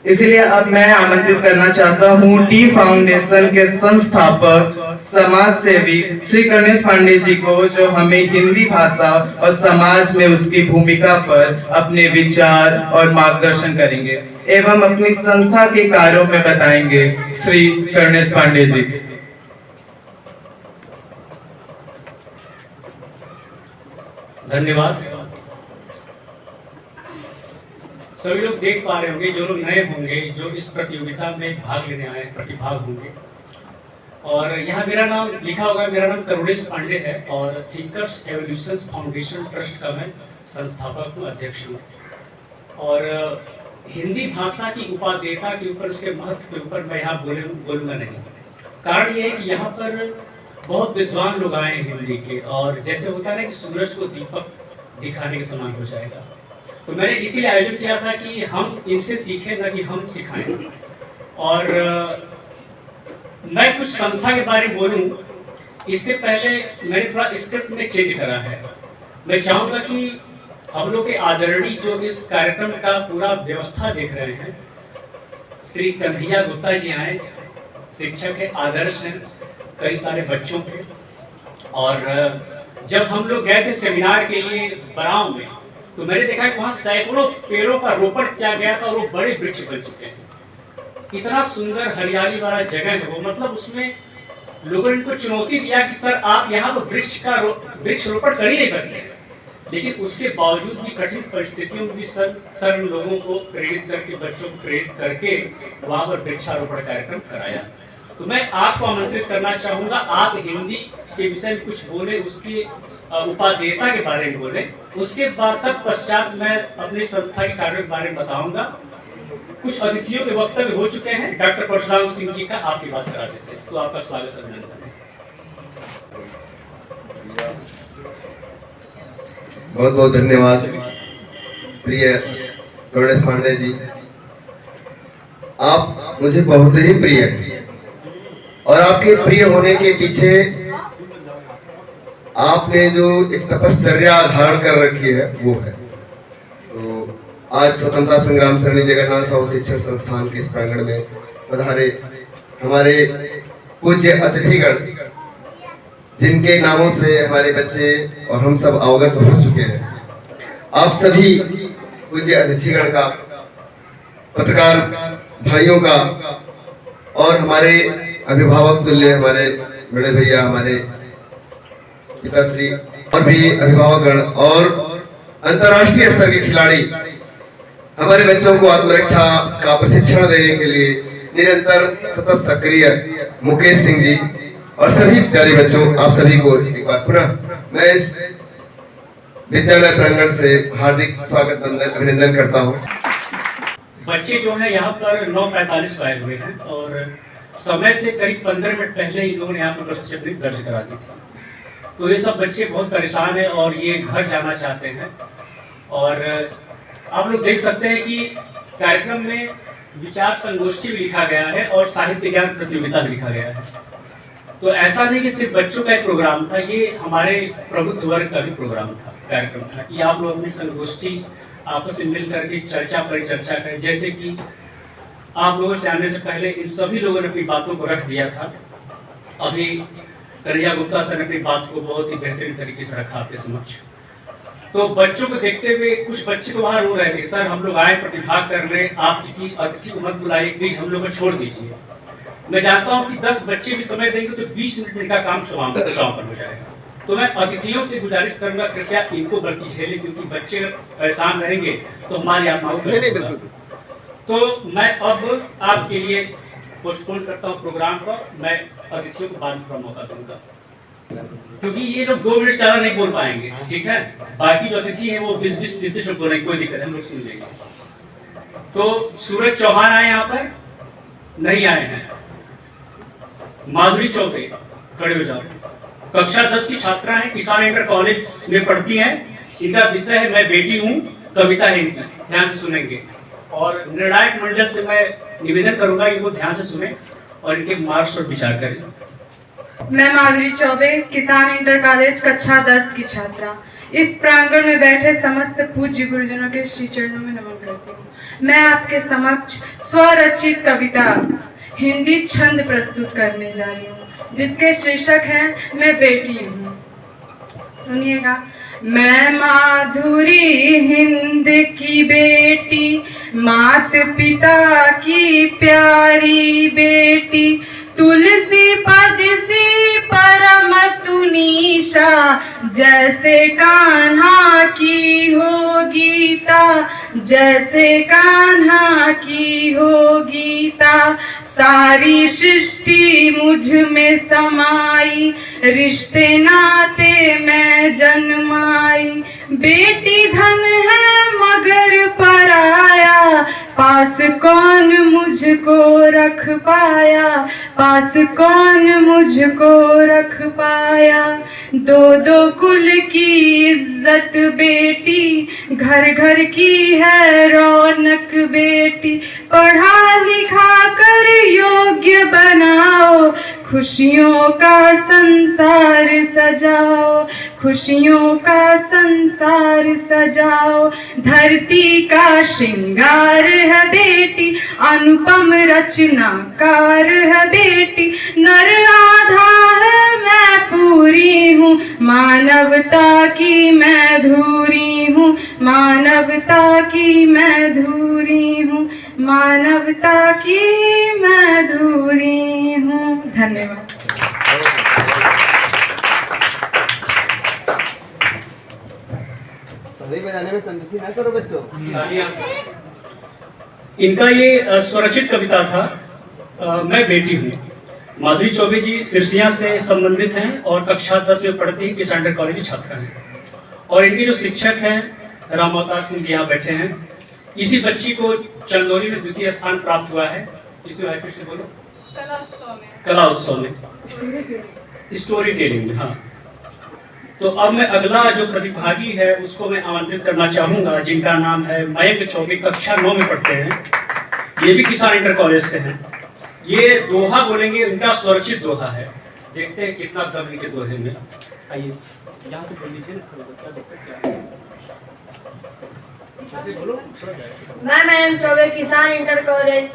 इसीलिए अब मैं आमंत्रित करना चाहता हूँ टी फाउंडेशन के संस्थापक समाज सेवी श्री करुणेश पांडे जी को, जो हमें हिंदी भाषा और समाज में उसकी भूमिका पर अपने विचार और मार्गदर्शन करेंगे एवं अपनी संस्था के कार्यों में बताएंगे। श्री करुणेश पांडे जी। धन्यवाद। सभी लोग देख पा रहे होंगे, जो लोग नए होंगे, जो इस प्रतियोगिता में भाग लेने आए प्रतिभाग होंगे, और यहाँ मेरा नाम लिखा होगा। मेरा नाम करुणेश पांडे है और थिंकर्स एवोल्यूशन फाउंडेशन ट्रस्ट का मैं संस्थापक हूँ, अध्यक्ष हूँ। और हिंदी भाषा की उपादेयता के ऊपर, उसके महत्व के ऊपर मैं यहाँ बोलूँगा नहीं। कारण ये है कि यहाँ पर बहुत विद्वान लोग आए हैं हिंदी के, और जैसे होता है ना कि सूरज को दीपक दिखाने के समान हो जाएगा। तो मैंने इसीलिए आयोजन किया था कि हम इनसे सीखें, ना कि हम सिखाएं। और मैं कुछ संस्था के बारे में बोलूं इससे पहले मैंने थोड़ा स्क्रिप्ट में चेंज करा है। मैं चाहूंगा कि हम लोग के आदरणीय जो इस कार्यक्रम का पूरा व्यवस्था देख रहे हैं, श्री कन्हैया गुप्ता जी आए, शिक्षक है, आदर्श हैं कई सारे बच्चों के। और जब हम लोग गए थे सेमिनार के लिए बराव में, तो मैंने देखा कि वहाँ सैकड़ों पेड़ों का रोपण किया गया था और वो बड़े वृक्ष बन चुके हैं। इतना सुंदर हरियाली वाला जगह है वो, मतलब उसमें लोगों ने इनको चुनौती दिया कि सर आप यहाँ पर वृक्ष रोपण कर ही नहीं सकते, लेकिन उसके बावजूद भी कठिन परिस्थितियों में भी सर लोगों को प्रेरित करके, बच्चों को प्रेरित करके वहाँ पर वृक्षारोपण कार्यक्रम कराया। तो मैं आपको आमंत्रित करना चाहूंगा, आप हिंदी के विषय में कुछ बोले, उसके उपादेयता के बारे में बोले, उसके बाद तक पश्चात मैं अपनी संस्था के कार्यों के बारे में बताऊंगा। कुछ अतिथियों के वक्तव्य हो चुके हैं, डॉक्टर परशुराम सिंह जी का आपकी बात करा देते हैं। तो आपका स्वागत अभिनंदन है। बहुत बहुत धन्यवाद प्रिय गणेश पांडे जी, आप मुझे बहुत ही प्रिय हैं और आपके प्रिय होने के पीछे आपने जो एक तपश्चर्या धारण कर रखी है वो है। तो आज स्वतंत्रता संग्राम सैनी जगन्नाथ साहू शिक्षण संस्थान के इस प्रांगण में पधारे हमारे पूज्य अतिथिगण, जिनके नामों से हमारे बच्चे और हम सब अवगत हो चुके हैं, आप सभी पूज्य अतिथिगण का, पत्रकार भाइयों का और हमारे अभिभावक तुल्य हमारे बड़े भैया, हमारे पिताश्री और भी अभिभावकगण और अंतर्राष्ट्रीय स्तर के खिलाड़ी हमारे बच्चों को आत्मरक्षा का प्रशिक्षण देने के लिए निरंतर सतत सक्रिय मुकेश सिंह जी और सभी प्यारे बच्चों, आप सभी को एक बार पुनः मैं इस विद्यालय प्रांगण से हार्दिक स्वागत अभिनंदन करता हूँ। बच्चे जो हैं यहाँ पर 9:45 को आए हुए हैं और समय से करीब 15 मिनट पहले इन लोगों ने यहाँ पर उपस्थिति अपनी दर्ज करा दी थी। तो ये सब बच्चे बहुत परेशान हैं और ये घर जाना चाहते हैं। और आप लोग देख सकते हैं कि कार्यक्रम में विचार संगोष्ठी भी लिखा गया है और साहित्य ज्ञान प्रतियोगिता भी लिखा गया है। तो ऐसा नहीं कि सिर्फ बच्चों का एक प्रोग्राम था, ये हमारे प्रबुद्ध वर्ग का भी प्रोग्राम था, कार्यक्रम था कि आप लोग अपनी संगोष्ठी आपस में मिल करके चर्चा करें। जैसे कि आप लोगों से आने से पहले इन सभी लोगों ने अपनी बातों को रख दिया था। अभी कन्हैया गुप्ता सर ने अपनी बात को बहुत ही बेहतरीन तरीके से रखा आपके समक्ष। तो बच्चों को देखते हुए कुछ बच्चे तो वहां रो रहे थे, सर हम लोग आए प्रतिभाग कर रहे हैं, आप किसी अतिथि को मत बुलाइए, प्लीज हम लोग को छोड़ दीजिए। मैं जानता हूं कि 10 बच्चे भी समय देंगे तो 20 मिनट में इनका काम समापन हो जाएगा। तो मैं अतिथियों से गुजारिश करूंगा कृपया इनको बल्कि झेलें, क्योंकि बच्चे परेशान रहेंगे तो हमारी आत्माओं को। तो मैं अब आपके लिए पोस्टपोन करता हूँ प्रोग्राम को। मैं अतिथियों को बाद में थोड़ा मौका दूंगा, क्योंकि ये लोग 2 मिनट ज्यादा नहीं बोल पाएंगे, ठीक है। बाकी जो अतिथि हैं वो 20-30 मिनट बोलेंगे, कोई दिक्कत है, हम लोग सुन लेंगे। तो सूरज चौहान आए यहाँ पर? नहीं आए हैं। माधुरी चौबे खड़े हो जाओ। कक्षा 10 की छात्रा है, किसान इंटर कॉलेज में पढ़ती हैं। इनका विषय है मैं बेटी हूँ, कविता है इनकी, ध्यान से सुनेंगे। और निर्णायक मंडल से मैं निवेदन करूंगा इनको ध्यान से सुने और इनके मार्क्स पर विचार करें। मैं माधुरी चौबे, किसान इंटर कॉलेज कक्षा 10 की छात्रा, इस प्रांगण में बैठे समस्त पूज्य गुरुजनों के श्री चरणों में नमन करती हूँ। मैं आपके समक्ष स्वरचित कविता हिंदी छंद प्रस्तुत करने जा रही हूँ, जिसके शीर्षक है मैं बेटी हूँ। सुनिएगा। मैं माधुरी हिंद की बेटी, मात पिता की प्यारी बेटी, तुलसी पद सी परम तुनीशा, जैसे कान्हा की हो गीता, जैसे कान्हा की हो गीता। सारी सृष्टि मुझ में समाई, रिश्ते नाते मैं जन्माई। बेटी धन है मगर पराया, पास कौन मुझको रख पाया, पास कौन मुझको रख पाया। दो दो कुल की इज्जत बेटी, घर घर की है रौनक बेटी। पढ़ा लिखा कर योग्य बनाओ, खुशियों का संसार सजाओ, खुशियों का संसार सजाओ। धरती का श्रृंगार है बेटी, अनुपम रचनाकार है बेटी। नर आधा है मैं पूरी हूँ, मानवता की मैं धूरी हूँ, मानवता की मैं धूरी हूँ, मानवता की मैं धूरी हूँ। धन्यवाद। बजाने में कंजूसी ना करो बच्चों। इनका ये स्वरचित कविता था मैं बेटी हूँ। माधुरी चौबे जी सिरसिया से संबंधित हैं और कक्षा 10 में पढ़ती हैं, किसान इंटर कॉलेज की छात्रा हैं। और इनके जो शिक्षक हैं राम अवतार सिंह जी यहाँ बैठे हैं। इसी बच्ची को चंदौली में द्वितीय स्थान प्राप्त हुआ है। इसमें फिर से बोलो, कला उत्सव में स्टोरी टेलिंग में। हाँ, तो अब मैं अगला जो प्रतिभागी है उसको मैं आमंत्रित करना चाहूंगा, जिनका नाम है मयंक चौबे, कक्षा 9 में पढ़ते हैं। ये भी किसान इंटर कॉलेज से हैं। ये दोहा बोलेंगे, उनका स्वरचित दोहा है। देखते हैं कितना दम इनके दोहे में। आइए यहाँ से बोल लीजिए ना। मैं मयंक चौबे, किसान इंटर कॉलेज।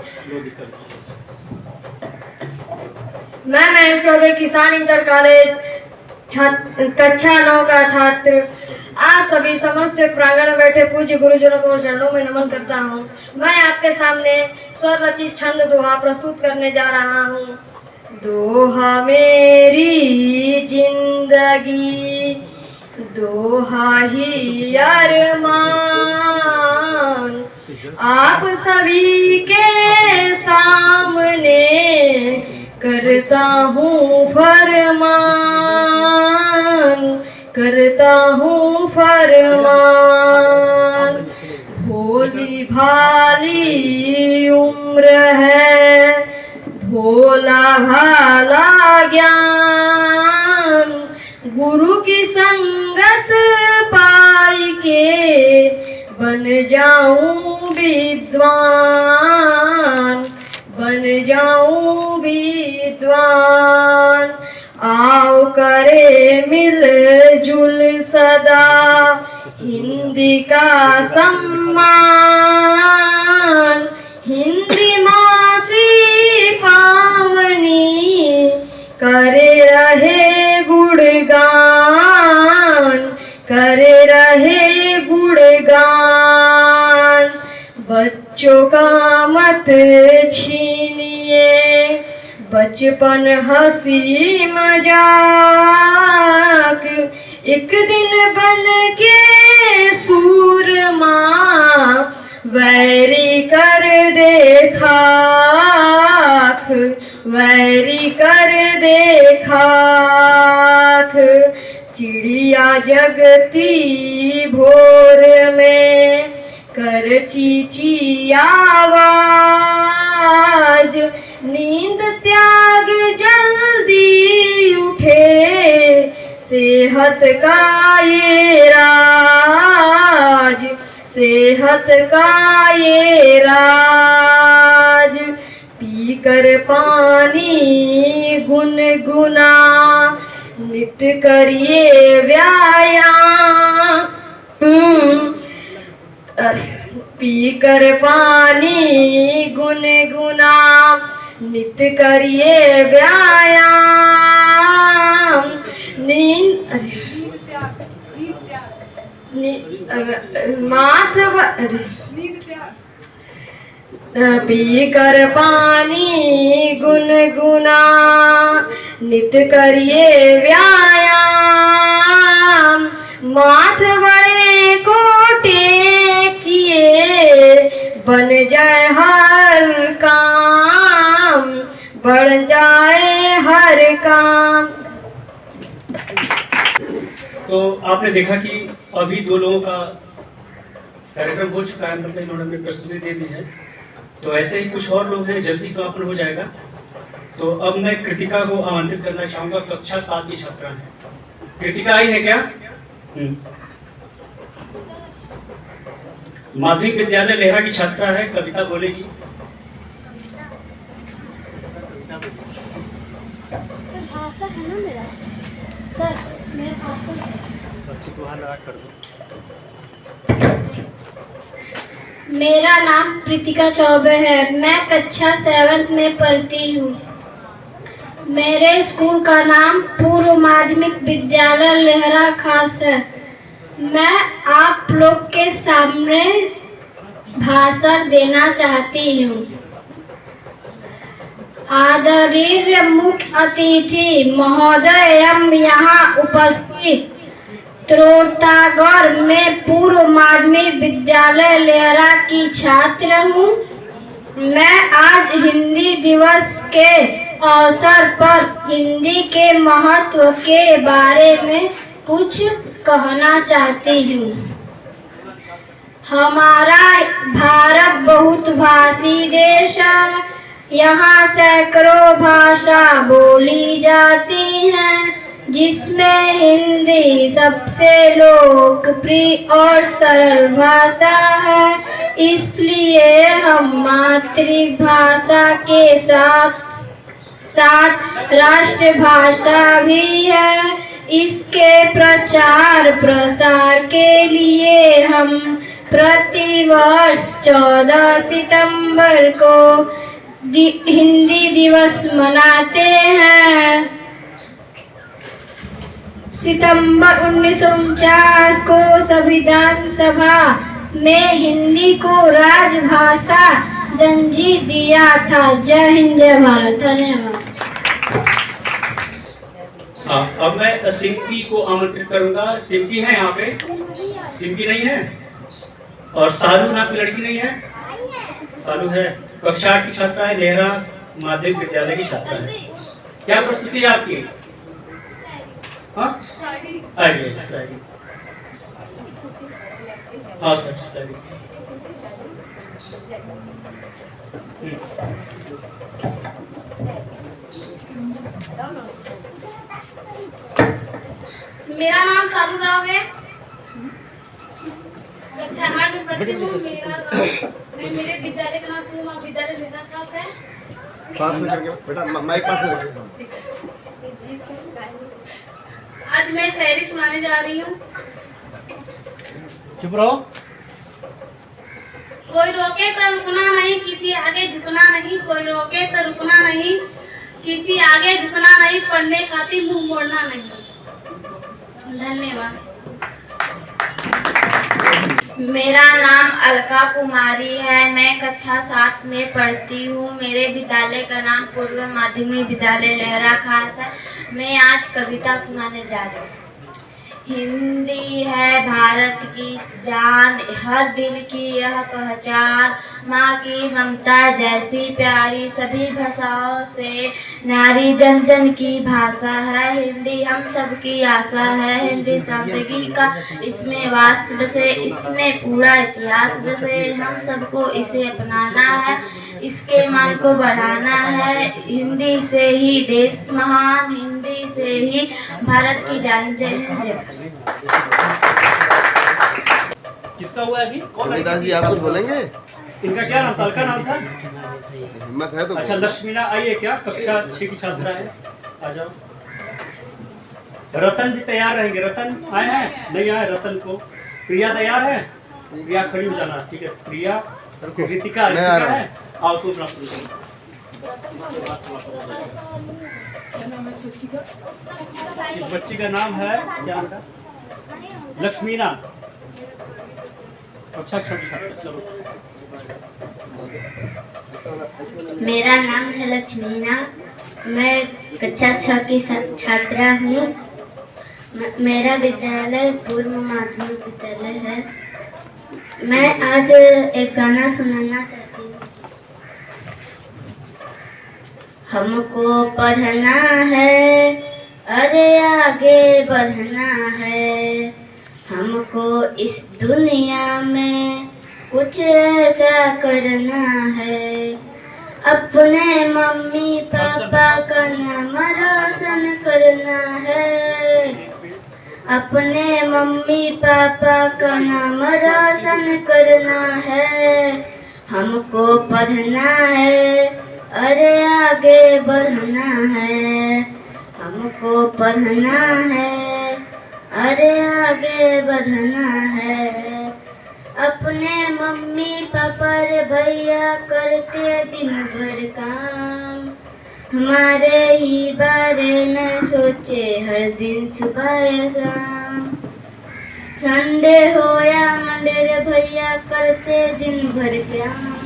मैं मयंक चौबे, किसान इंटर कॉलेज कक्षा 9 का छात्र। आप सभी समस्त प्रांगण में बैठे पूज्य गुरुजनों को चरणों में नमन करता हूँ। मैं आपके सामने स्वर रचित छंद दोहा प्रस्तुत करने जा रहा हूँ। दोहा मेरी जिंदगी, दोहा ही अरमान, आप सभी के सामने करता हूँ फरमान, करता हूँ फरमान। भोली भाली उम्र है, भोला भाला ज्ञान, गुरु की संगत पाई के बन जाऊं विद्वान, बन जाऊं विद्वान। आओ करे मिल जुल सदा हिंदी का सम्मान, हिंदी मासी पावनी करे रहे गुणगान, करे रहे गुणगान। बच्चों का मत छीनिए, बचपन हंसी मजाक, एक दिन बन के सूरमा वैरी कर दे खाक, वैरी कर दे खाक। चिड़िया जगती भोर में कर चीची आवाज, नींद त्याग जल्दी उठे सेहत का ये राज, सेहत का ये राज। पीकर पानी गुनगुना नित्य करिए व्यायाम, पीकर पानी गुनगुना नित्य करिए व्यायाम। नींद पीकर पानी गुनगुना नित्य करिए व्यायाम। माथ बड़े कोटे किए बन जाए हर काम, बढ़ जाए हर काम। तो आपने देखा कि अभी दो लोगों का कार्यक्रम हो चुका है, मतलब इन्होंने अपनी प्रस्तुति दे दी है। तो ऐसे ही कुछ और लोग हैं, जल्दी समापन हो जाएगा। तो अब मैं कृतिका को आमंत्रित करना चाहूंगा, कक्षा 7 की छात्रा है। कृतिका आई है क्या? माध्यमिक विद्यालय लेहरा की छात्रा है, कविता बोलेगी। भाषा है ना मेरा सर, मेरा भाषा है। मेरा नाम प्रीतिका चौबे है, मैं कक्षा 7 में पढ़ती हूँ। मेरे स्कूल का नाम पूर्व माध्यमिक विद्यालय लेहरा खास है। मैं आप लोग के सामने भाषण देना चाहती हूँ। आदरणीय मुख्य अतिथि महोदय एवं यहाँ उपस्थित त्रोटागढ़ में पूर्व माध्यमिक विद्यालय लेहरा की छात्र हूँ। मैं आज हिंदी दिवस के अवसर पर हिंदी के महत्व के बारे में कुछ कहना चाहती हूँ। हमारा भारत बहुत भाषी देश है। यहाँ सैकड़ों भाषा बोली जाती हैं, जिसमें हिंदी सबसे लोकप्रिय और सरल भाषा है। इसलिए हम मातृभाषा के साथ साथ राष्ट्रभाषा भी है। इसके प्रचार प्रसार के लिए हम प्रतिवर्ष 14 सितंबर को हिंदी दिवस मनाते हैं। सितंबर 1949 को संविधान सभा में हिंदी को राजभाषा दर्जा दिया था। जय हिंद, जय भारत। धन्यवाद। हाँ, अब मैं सिंपी को आमंत्रित करूंगा। सिंपी है यहाँ पे? सिंपी नहीं है? और सालू नाम की लड़की नहीं है? सालू है, कक्षा 8 की छात्रा है, लेहरा माध्यमिक विद्यालय की छात्रा है। क्या प्रस्तुति है आपकी? हाँ, शायरी। हाँ सर, शायरी। मेरा नाम सालू राव है। कक्षा 8 में पढ़ती हूँ। मेरे विद्यालय का नाम पूर्व विद्यालय लेहरा खास है। पास में करके बेटा, माइक पास में रखिए। आज मैं शायरी सुनाने जा रही हूँ। चुप रहो। कोई रोके तो रुकना नहीं, किसी आगे झुकना नहीं। कोई रोके तो रुकना नहीं, किसी आगे झुकना नहीं। पढ़ने खातिर मुंह मोड़ना नहीं। धन्यवाद। मेरा नाम अलका कुमारी है, मैं कक्षा 7 में पढ़ती हूँ। मेरे विद्यालय का नाम पूर्व माध्यमिक विद्यालय लेहरा खास है। मैं आज कविता सुनाने जा रही हूँ। हिंदी है भारत की जान, हर दिल की यह पहचान। माँ की ममता जैसी प्यारी, सभी भाषाओं से नारी जन जन की भाषा है। हिंदी हम सबकी आशा है। हिंदी जिंदगी का इसमें वास बसे, इसमें पूरा इतिहास बसे। हम सबको इसे अपनाना है, इसके मान को बढ़ाना है। हिंदी से ही देश महान, हिंदी से ही भारत की जान। जय हिंद, जय भारत। किसका हुआ है अभी? कौन है? जी आप कुछ बोलेंगे? इनका क्या नाम था? अलका नाम था? हिम्मत है तो अच्छा, लक्ष्मीना आई है क्या? कक्षा 6 की छात्रा है, आ जाओ। रतन भी तैयार रहेंगे। रतन आए हैं? नहीं आए रतन को। प्रिया तैयार है? प्रिया खड़ी हो जाना। ठीक है, प्रिया। ऋतिका है? आओ तुम अपना शुरू करो। इस बच्ची का नाम है क्या? नाम था? लक्ष्मीना, कक्षा 6 की छात्रा। चलो। मेरा नाम है लक्ष्मीना, मैं कक्षा 6 की छात्रा हूँ। मेरा विद्यालय पूर्व माध्यमिक विद्यालय है। मैं आज एक गाना सुनाना चाहती हूँ। हमको पढ़ना है, अरे आगे बढ़ना है। हमको इस दुनिया में कुछ ऐसा करना है, अपने मम्मी पापा का नाम रोशन करना है। अपने मम्मी पापा का नाम रोशन करना है। हमको पढ़ना है, अरे आगे बढ़ना है। हमको पढ़ना है, अरे आगे बढ़ना है। अपने मम्मी पापा रे भैया करते दिन भर काम, हमारे ही बारे में सोचे हर दिन सुबह या शाम। संडे हो या मंडे रे भैया करते दिन भर काम,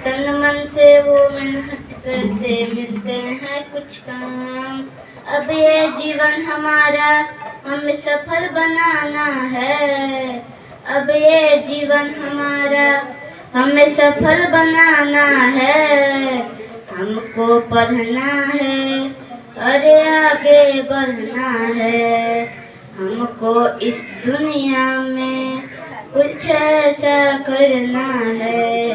तन मन से वो मेहनत करते मिलते हैं कुछ काम। अब ये जीवन हमारा हमें सफल बनाना है। अब ये जीवन हमारा हमें सफल बनाना है। हमको पढ़ना है, अरे आगे बढ़ना है। हमको इस दुनिया में कुछ ऐसा करना है,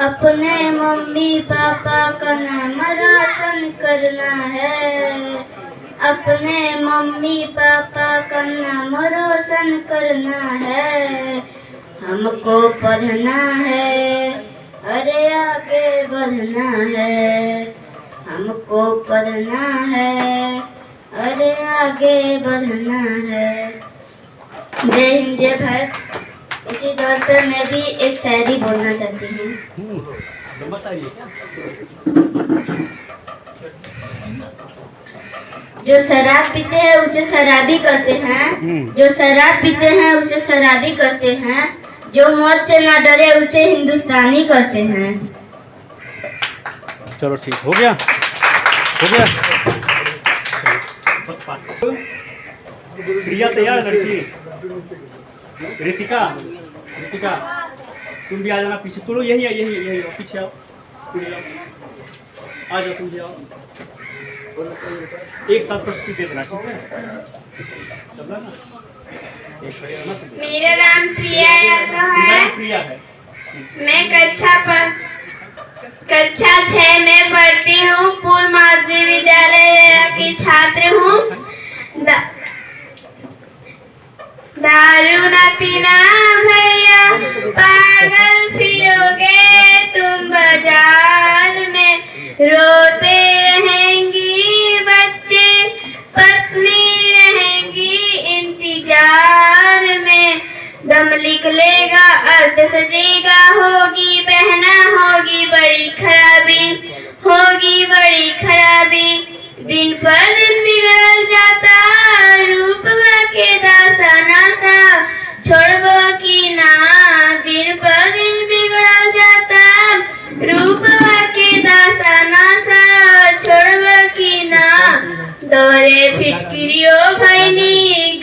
अपने मम्मी पापा का नाम रोशन करना है। अपने मम्मी पापा का नाम रोशन करना है। हमको पढ़ना है, अरे आगे बढ़ना है। हमको पढ़ना है, अरे आगे बढ़ना है। जय हिंद जय भारत। इसी दौर पर मैं भी एक शायरी बोलना चाहती हूँ। जो शराब पीते हैं उसे शराबी कहते हैं। जो शराब पीते हैं उसे शराबी कहते हैं। जो मौत से ना डरे उसे हिंदुस्तानी कहते हैं। चलो ठीक हो गया, हो गया। प्रिया तैयार लड़की। रितिका, रितिका तुम भी आ जाना पीछे। तुम लोग यही यही पीछे आओ, आ जाओ, तुम भी आओ। एक साथ प्रस्तुति दे देना, ठीक है? चल ना। मेरा नाम प्रिया यादव है। प्रिया है। मैं कक्षा 6 में पढ़ती हूँ। पूर्व माध्यमिक विद्यालय की छात्र हूँ। दारू न पीना भैया, पागल फिरोगे तुम बाजार में। रोते रहेंगी बच्चे, पत्नी रहेंगी इंतजार में। दम लिख लेगा अर्थ सजेगा, होगी बहना होगी बड़ी खराबी, होगी बड़ी खराबी। दिन पर दिन बिगड़ल जाता रूप के दासा नासा, छोड़बो की ना। दिन पर दिन बिगड़ल जाता रूप के दासा नासा, छोड़बो की ना। दोरे फिटकिरियो भैनी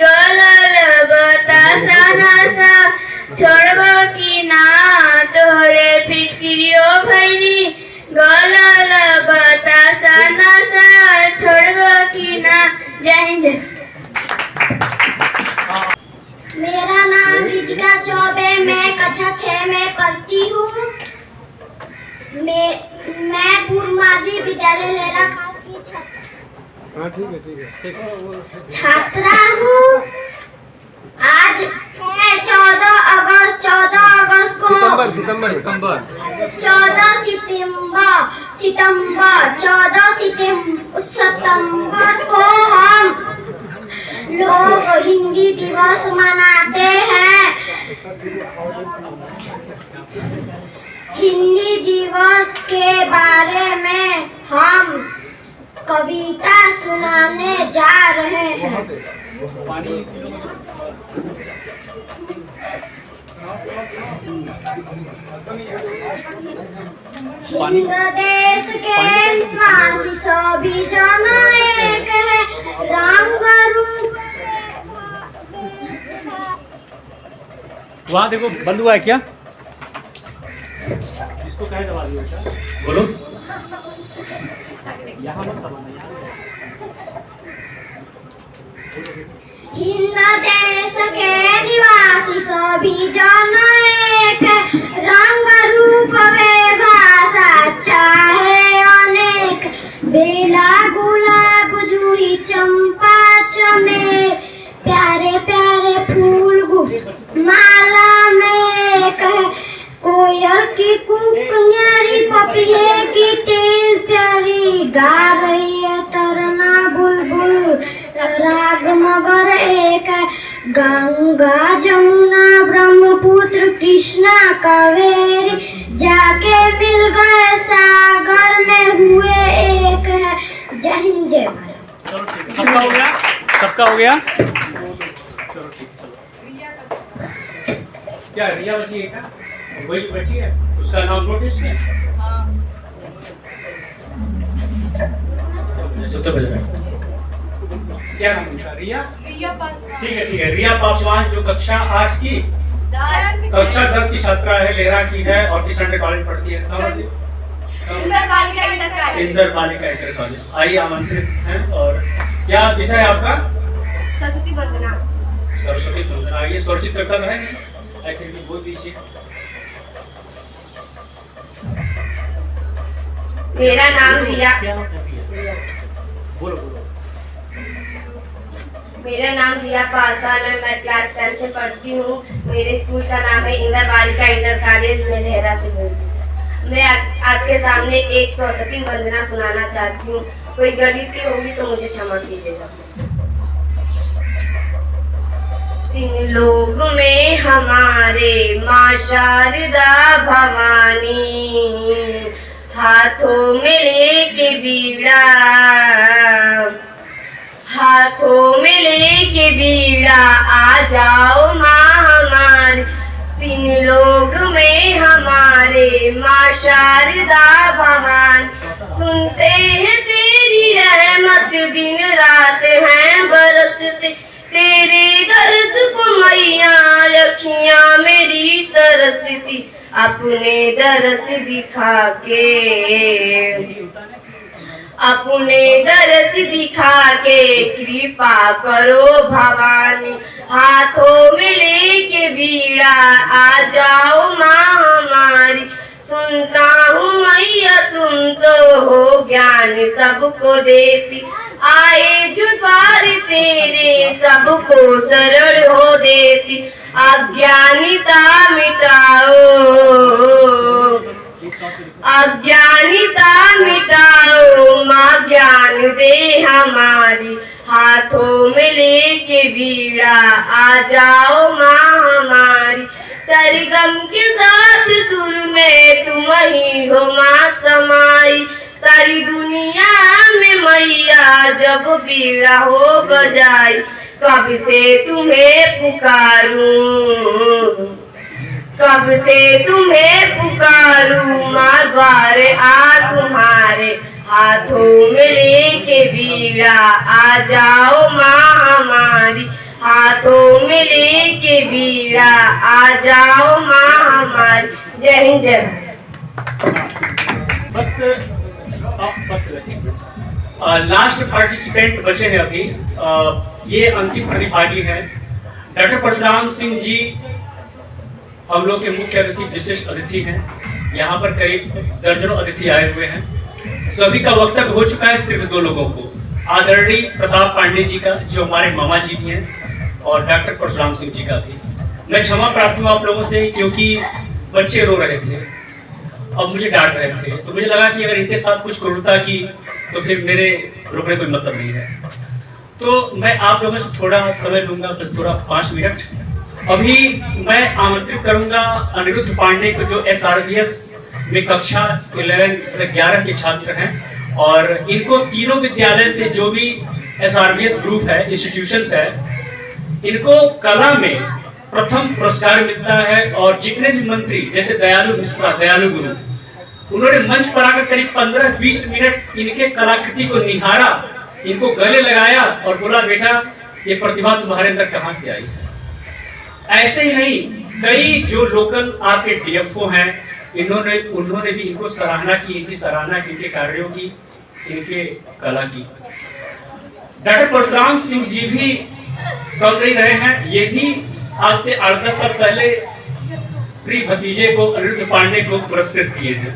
गलल बतासा नासा, छोड़बो की ना। तोरे फिटकिरियो भैनी गलल बतासा नासा, छोड़बो की ना। जय हिंद। मेरा नाम रितिका चौबे, मैं कक्षा 6 में पढ़ती हूँ। मैं पूर्व माध्यमिक विद्यालय लेरा खास की छात्रा हूँ। आज है 14 अगस्त। 14 अगस्त को सितंबर 14 सितंबर को हम लोग हिंदी दिवस मनाते हैं। हिंदी दिवस के बारे में हम कविता सुनाने जा रहे हैं। हिंद देश के निवासी सभी जन एक है, रंग रूप। वहाँ देखो बंधुआ है क्या? इसको कहे दबा दिया क्या? बोलो। हिंद देश के निवासी सभी जन एक, रंग रूप वे भाषा चाहे अनेक, बेला गुलाब जूही चंपा चमेर, प्यारे प्यारे फूल गुथ माला में एक है, कोयल की कूक न्यारी पपिये की टेल प्यारी, गा रही है तरना बुलबुल राग मगर एक है, गंगा जमुना ब्रह्मपुत्र कृष्णा कावेरी, जाके मिल गए सागर में हुए एक है। जय हिंद जय भारत। चलो ठीक है, सबका हो गया, सबका हो गया। चलो ठीक, चलो क्या रिया बची है क्या? वही जो बैठी है उसका नाम नोटिस में तो क्या नाम है? रिया ठीक है रिया पासवान जो कक्षा 8 की कक्षा 10 की छात्रा है, लेहरा की है और किस अंडर कॉलेज पढ़ती है? इंदर बालिका इंटर कॉलेज। आइए आमंत्रित हैं। और क्या विषय है आपका? सरस्वती वंदना। सरस्वती वंदना। आइए स्वरचित करता है नहीं एक्चुअली बोल दीजिए। मेरा नाम रिया, बोलो। मेरा नाम रिया पासवान है, मैं क्लास 10 में पढ़ती हूँ। मेरे स्कूल का नाम है इंदर बालिका इंटर कॉलेज, मैं लेहरा से बोल रही हूँ। मैं आपके सामने एक सरस्वती वंदना सुनाना चाहती हूँ। कोई गलती होगी तो मुझे क्षमा कीजिएगा। तीन लोग में हमारे माँ शारदा भवानी, हाथों में लेके बीड़ा, हाथों में लेके बीड़ा, आ जाओ माँ हमारी। तीन लोग में हमारे माँ शारदा भवानी, सुनते हैं तेरी रहमत, दिन रात हैं बरसते, तेरे दर्श को मैया अखियां मेरी तरसती, अपने दर्श दिखा के, अपने दर्श दिखा के कृपा करो भवानी। हाथों में लेके बीड़ा, आ जाओ माँ हमारी। सुनता हूँ मैया तुम तो हो ज्ञान सबको देती, आए जो द्वार तेरे सबको सरल हो देती। अज्ञानिता मिटाओ, अज्ञानिता मिटाओ, माँ ज्ञान दे हमारी। हाथों में लेके बीड़ा, आ जाओ माँ हमारी। सरगम के साथ सुर में तुम ही हो माँ समाई, सारी दुनिया में मैया जब बीड़ा हो बजाई। कब से तुम्हें पुकारूं, कब से तुम्हें पुकारूं, माँ द्वार आ तुम्हारे। हाथों में लेके बीड़ा, आ जाओ माँ हमारी। हाथों में लेके बीड़ा, आ जाओ माँ हमारी। जय हिंद जय भारत। बस लास्ट पार्टिसिपेंट बचे हैं अभी। ये अंतिम प्रतिभागी हैं डॉक्टर परशुराम सिंह जी, हम लोग के मुख्य अतिथि, विशिष्ट अतिथि हैं। यहाँ पर करीब दर्जनों अतिथि आए हुए हैं। सभी का वक्तव्य हो चुका है, सिर्फ दो लोगों को, आदरणीय प्रताप पांडे जी का जो हमारे मामा जी भी हैं, और डॉक्टर परशुराम सिंह जी का भी। मैं क्षमा प्रार्थी हूँ आप लोगों से, क्योंकि बच्चे रो रहे थे और मुझे डांट रहे थे, तो मुझे लगा कि अगर इनके साथ कुछ क्रूरता की तो फिर मेरे रुकने कोई मतलब नहीं है। तो मैं आप लोगों से थोड़ा समय लूंगा, बस थोड़ा 5 मिनट। अभी मैं आमंत्रित करूंगा अनिरुद्ध पांडे को, जो SRBS में कक्षा 11 के छात्र हैं, और इनको तीनों विद्यालय से जो भी SRBS ग्रुप है, इंस्टीट्यूशंस है, इनको कला में प्रथम पुरस्कार मिलता है। और जितने भी मंत्री जैसे दयालु मिश्रा, दयालु गुरु, उन्होंने मंच पर आकर करीब 15-20 मिनट इनके कलाकृति को निहारा, इनको गले लगाया और बोला, बेटा ये प्रतिभा तुम्हारे अंदर कहाँ से आई। ऐसे ही नहीं, कई जो लोकल आपके DFO हैं, उन्होंने भी इनको सराहना की, इनकी सराहना की, इनके कार्यों की, इनके कला की। डॉक्टर परशुराम सिंह जी भी कम नहीं रहे हैं। ये भी आज से 8-10 साल पहले प्रिय भतीजे को अनिरुद्ध पांडे को पुरस्कृत किए हैं।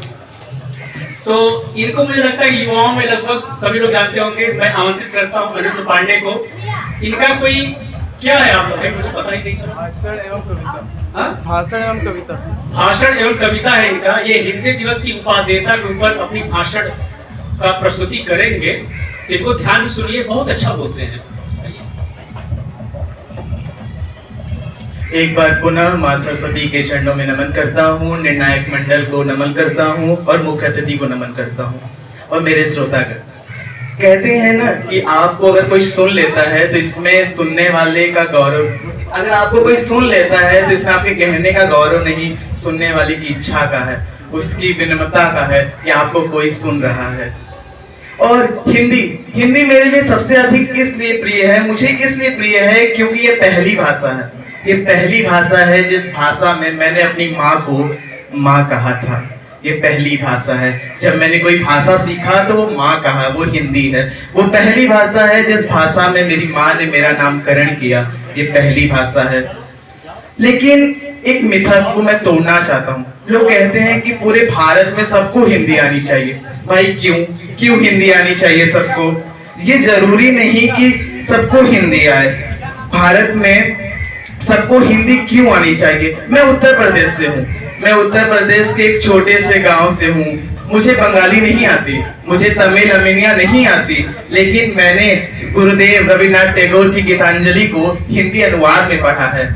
तो इनको मुझे लगता है कि युवाओं में लगभग सभी लोग जानते होंगे। मैं आमंत्रित करता हूं अनिरुद्ध पांडे को। इनका कोई क्या है आप लोग, मुझे पता ही नहीं चला। भाषण एवं कविता। हाँ? भाषण एवं कविता। भाषण एवं कविता है इनका। ये हिंदी दिवस की उपादेयता के ऊपर अपनी भाषण का प्रस्तुति करेंगे। इनको ध्यान से सुनिए, बहुत अच्छा बोलते हैं। एक बार पुनः मां सरस्वती के चरणों में नमन करता हूँ, निर्णायक मंडल को नमन करता हूँ और मुख्य अतिथि को नमन करता हूँ। और मेरे श्रोतागण, कहते हैं ना कि आपको अगर कोई सुन लेता है तो इसमें सुनने वाले का गौरव, अगर आपको कोई सुन लेता है तो इसमें आपके कहने का गौरव नहीं, सुनने वाले की इच्छा का है, उसकी विनम्रता का है कि आपको कोई सुन रहा है। और हिंदी मेरे लिए सबसे अधिक इसलिए प्रिय है, मुझे इसलिए प्रिय है क्योंकि ये पहली भाषा है। ये पहली भाषा है जिस भाषा में मैंने अपनी माँ को माँ कहा था। ये पहली भाषा है, जब मैंने कोई भाषा सीखा तो वो माँ कहा, वो हिंदी है। वो पहली भाषा है जिस भाषा में मेरी माँ ने मेरा नामकरण किया। ये पहली भाषा है। लेकिन एक मिथक को मैं तोड़ना चाहता हूँ। लोग कहते हैं कि पूरे भारत में सबको हिंदी आनी चाहिए। भाई क्यों हिंदी आनी चाहिए सबको? ये जरूरी नहीं कि सबको हिंदी आए। भारत में सबको हिंदी क्यों आनी चाहिए? मैं उत्तर प्रदेश से हूँ। मैं उत्तर प्रदेश के एक छोटे से गांव से हूँ। मुझे बंगाली नहीं आती, मुझे तमिल अमीनिया नहीं आती, लेकिन मैंने गुरुदेव रविन्द्रनाथ टैगोर की गीतांजलि को हिंदी अनुवाद में पढ़ा है।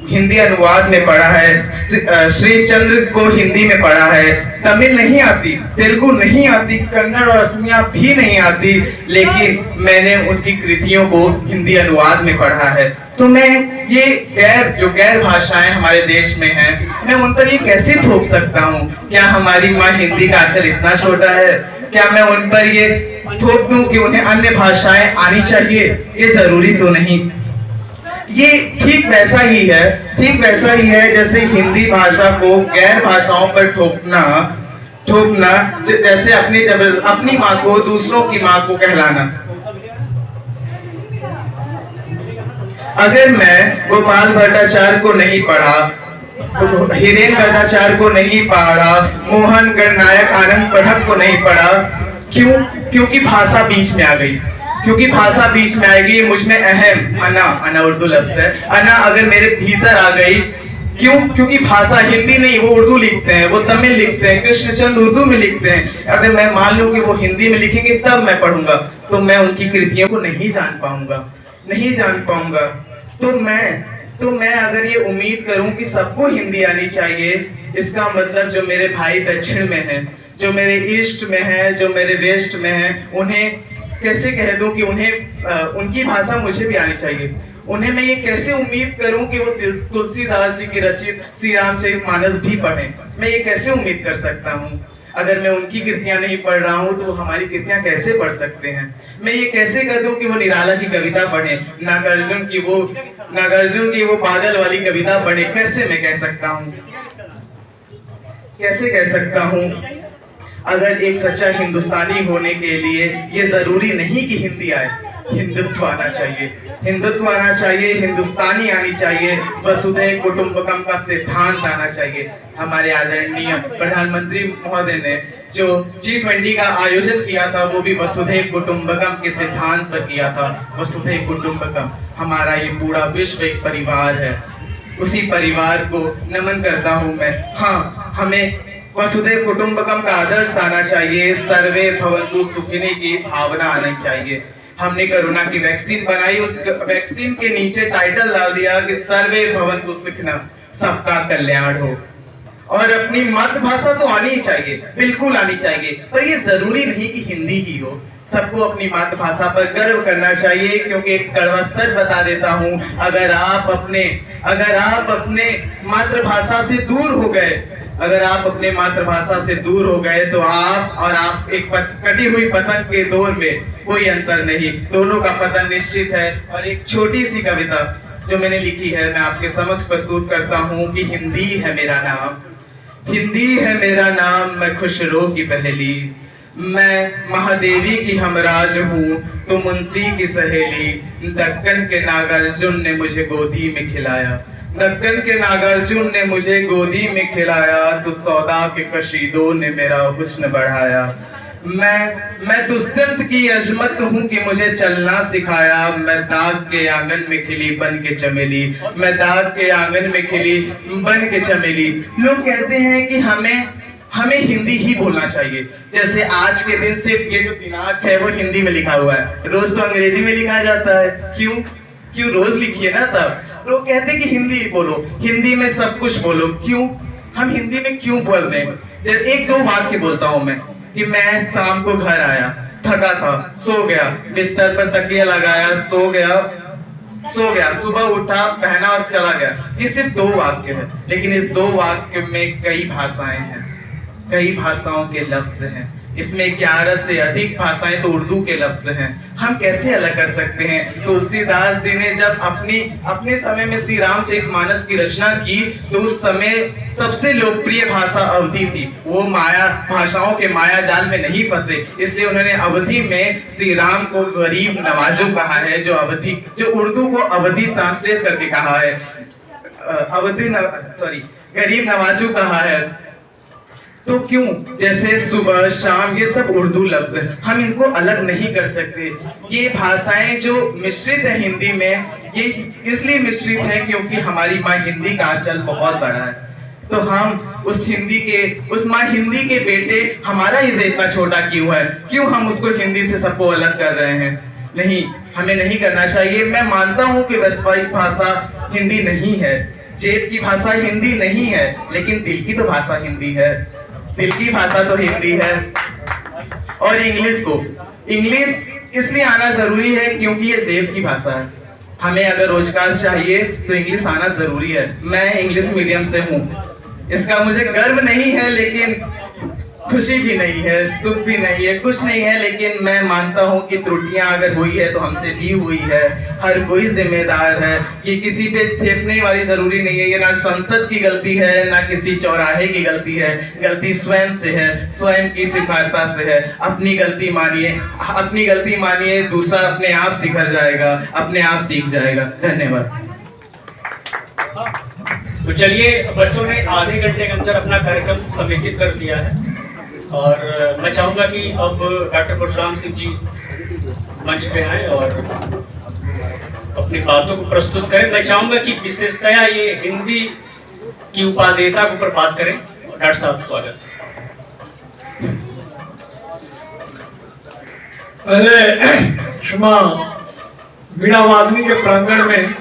हिंदी अनुवाद में पढ़ा है। श्री चंद्र को हिंदी में पढ़ा है। तमिल नहीं आती, तेलुगु नहीं आती, कन्नड़ और असमिया भी नहीं आती, लेकिन मैंने उनकी कृतियों को हिंदी अनुवाद में पढ़ा है। तो मैं ये गैर भाषाएं हमारे देश में हैं, मैं उन पर ये कैसे थोप सकता हूँ? क्या हमारी माँ हिंदी का अक्षर इतना छोटा है? क्या मैं उन पर ये थोप दूं कि उन्हें अन्य भाषाएं आनी चाहिए? ये जरूरी तो नहीं। ये ठीक वैसा ही है जैसे हिंदी भाषा को गैर भाषाओं पर थोपना जैसे अपनी माँ को दूसरों की माँ को कहलाना। अगर मैं गोपाल भट्टाचार्य को नहीं पढ़ा, हिरेन गदाचार्य को नहीं पढ़ा, मोहन गणनायक आनंद पढ़क को नहीं पढ़ा, क्योंकि भाषा बीच में आ गई। क्योंकि भाषा बीच में आएगी, मुझ में अहम अना उर्दू लफ्ज है, अना अगर मेरे भीतर आ गई। क्योंकि भाषा हिंदी नहीं, वो उर्दू लिखते हैं, वो तमिल लिखते हैं, कृष्णचंद्र उर्दू में लिखते हैं। अगर मैं मान लूं कि वो हिंदी में लिखेंगे तब मैं पढ़ूंगा, तो मैं उनकी कृतियों को नहीं जान पाऊंगा। तो मैं अगर ये उम्मीद करूं कि सबको हिंदी आनी चाहिए, इसका मतलब जो मेरे भाई दक्षिण में हैं, जो मेरे ईस्ट में हैं, जो मेरे वेस्ट में हैं, उन्हें कैसे कह दूं कि उनकी भाषा मुझे भी आनी चाहिए? उन्हें मैं ये कैसे उम्मीद करूं कि वो तुलसीदास जी की रचित श्री रामचरितमानस भी पढ़ें? मैं ये कैसे उम्मीद कर सकता हूं? अगर मैं उनकी कृतियां नहीं पढ़ रहा हूं तो हमारी कृतियां कैसे पढ़ सकते हैं? मैं ये कैसे कह दूं कि वो निराला की कविता पढ़ें, नागार्जुन की वो बादल वाली कविता पढ़ें? कैसे मैं कह सकता हूं? कैसे कह सकता हूं? अगर एक सच्चा हिंदुस्तानी होने के लिए ये जरूरी नहीं कि हिंदी आए, हिंदुत्व आना चाहिए, हिंदुस्तानी आनी चाहिए, वसुधैव कुटुंबकम का सिद्धांत आना चाहिए। हमारे आदरणीय प्रधानमंत्री महोदय ने जो G20 का आयोजन किया था, वो भी वसुधैव कुटुंबकम के सिद्धांत पर किया था। वसुधैव कुटुंबकम, हमारा ये पूरा विश्व एक परिवार है, उसी परिवार को नमन करता हूँ मैं। हाँ, हमें वसुधैव कुटुंबकम का आदर्श आना चाहिए, सर्वे भवन्तु सुखिनी की भावना आनी चाहिए। हमने कोरोना की वैक्सीन बनाई, उस वैक्सीन के नीचे टाइटल डाल दिया कि सर्वे भवन्तु सुखिनः, सबका कल्याण हो। और अपनी मातृभाषा तो आनी ही चाहिए, बिल्कुल आनी चाहिए, पर ये जरूरी नहीं कि हिंदी ही हो। सबको अपनी मातृभाषा पर गर्व करना चाहिए, क्योंकि एक कड़वा सच बता देता हूँ, अगर आप अपने मातृभाषा से दूर हो गए, तो आप एक कटी हुई पतंग के दौर में कोई अंतर नहीं, दोनों का पतन निश्चित है। और एक छोटी सी कविता जो मैंने लिखी है, मैं आपके समक्ष प्रस्तुत करता हूँ कि हिंदी है मेरा नाम, हिंदी है मेरा नाम, मैं खुशरो की पहेली। मैं महादेवी की हमराज हूँ, तो मुंशी की सहेली। दक्कन के नागार्जुन ने मुझे गोदी में खिलाया, दक्कन के नागार्जुन ने मुझे गोदी में खिलाया, तो सौदा के कशीदों ने मेरा हुस्न बढ़ाया। मैं दुष्यंत की अजमत हूँ कि मुझे चलना सिखाया। मैं दाग के आंगन में खिली बन के चमेली, मैं दाग के आंगन में खिली बन के चमेली। लोग कहते हैं कि हमें हिंदी ही बोलना चाहिए। जैसे आज के दिन सिर्फ ये जो दिनांक है वो हिंदी में लिखा हुआ है, रोज तो अंग्रेजी में लिखा जाता है। क्यों रोज लिखिए ना। तब लोग कहते हैं कि हिंदी बोलो, हिंदी में सब कुछ बोलो। क्यों हम हिंदी में क्यों बोल रहे हैं? जैसे एक दो वाक्य बोलता हूं मैं कि मैं शाम को घर आया, थका था, सो गया, बिस्तर पर तकिया लगाया, सो गया, सुबह उठा, पहना और चला गया। ये सिर्फ दो वाक्य है, लेकिन इस दो वाक्य में कई भाषाएं हैं, कई भाषाओं के लफ्ज हैं। इसमें 11 से अधिक भाषाएं तो उर्दू के लफ्ज हैं। हम कैसे अलग कर सकते हैं? तुलसीदास जी ने जब अपने समय में श्री रामचरितमानस की रचना की, तो उस समय सबसे लोकप्रिय भाषा अवधी थी। वो माया भाषाओं के माया जाल में नहीं फंसे, इसलिए उन्होंने अवधी में श्री राम को गरीब नवाजो कहा है, जो उर्दू को अवधी ट्रांसलेट करके कहा है, गरीब नवाजो कहा है। तो क्यों? जैसे सुबह शाम ये सब उर्दू लफ्ज है, हम इनको अलग नहीं कर सकते। ये भाषाएं जो मिश्रित है हिंदी में, ये इसलिए मिश्रित है क्योंकि हमारी माँ हिंदी का आंचल बहुत बड़ा है। तो हम उस माँ हिंदी के बेटे, हमारा हृदय इतना छोटा क्यों है? क्यों हम उसको हिंदी से सबको अलग कर रहे हैं? नहीं, हमें नहीं करना चाहिए। मैं मानता हूँ कि वैश्विक भाषा हिंदी नहीं है, जेब की भाषा हिंदी नहीं है, लेकिन दिल की तो भाषा हिंदी है, दिल की भाषा तो हिंदी है। और इंग्लिश इसलिए आना जरूरी है क्योंकि ये जेब की भाषा है। हमें अगर रोजगार चाहिए तो इंग्लिश आना जरूरी है। मैं इंग्लिश मीडियम से हूँ, इसका मुझे गर्व नहीं है, लेकिन खुशी भी नहीं है, सुख भी नहीं है, कुछ नहीं है। लेकिन मैं मानता हूँ कि त्रुटियां अगर हुई है तो हमसे भी हुई है। हर कोई जिम्मेदार है, ये किसी पे थेपने वाली जरूरी नहीं है। ये ना संसद की गलती है, ना किसी चौराहे की गलती है। गलती स्वयं से है, स्वयं की स्वीकारता से है। अपनी गलती मानिए, दूसरा अपने आप सिखर जाएगा, अपने आप सीख जाएगा। धन्यवाद। तो चलिए, बच्चों ने आधे घंटे के अंदर अपना कार्यक्रम समेकित कर दिया है और मैं चाहूंगा कि अब डॉक्टर परशुराम सिंह जी मंच पे आए और अपनी बातों को प्रस्तुत करें। मैं चाहूंगा कि विशेषतया ये हिंदी की उपादेयता के ऊपर बात करें। डॉक्टर साहब, स्वागत। पहले क्षमा, वीणा वादनी के प्रांगण में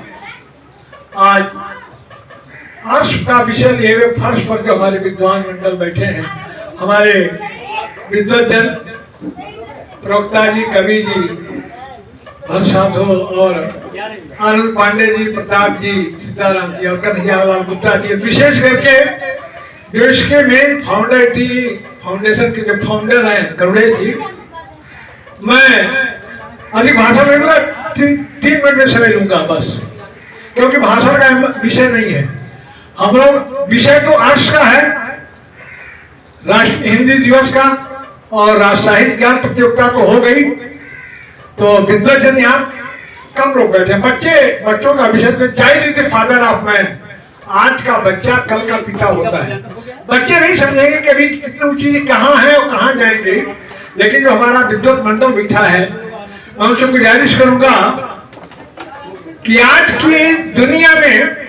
आज का विषय लिए हुए फर्श पर जो हमारे विद्वान मंडल बैठे हैं, हमारे विद्वजन प्रवक्ता जी, कवि जी, हर्षाधो और आनंद पांडे जी, प्रताप जी, सीताराम जी और कन्हैयालाल गुप्ता जी, विशेष करके जो इसके मेन फाउंडेशन के जो फाउंडर हैं करुणे जी। मैं अधिक भाषण में लूंगा, 3 मिनट में समय लूंगा बस, क्योंकि भाषण का विषय नहीं है। हम लोग विषय तो आज का है, राष्ट्र हिंदी दिवस का, और साहित्य ज्ञान प्रतियोगिता तो हो गई। तो विद्वजन यहाँ कम लोग बैठे हैं। बच्चों का विषय तो child is the father of man. आज का बच्चा कल का पिता होता है। बच्चे नहीं समझेंगे कि अभी कितनी ऊंची कहाँ है और कहाँ जाएंगे, लेकिन जो हमारा विद्वत मंडल बैठा है, मैं उनसे गुजारिश करूंगा कि आज की दुनिया में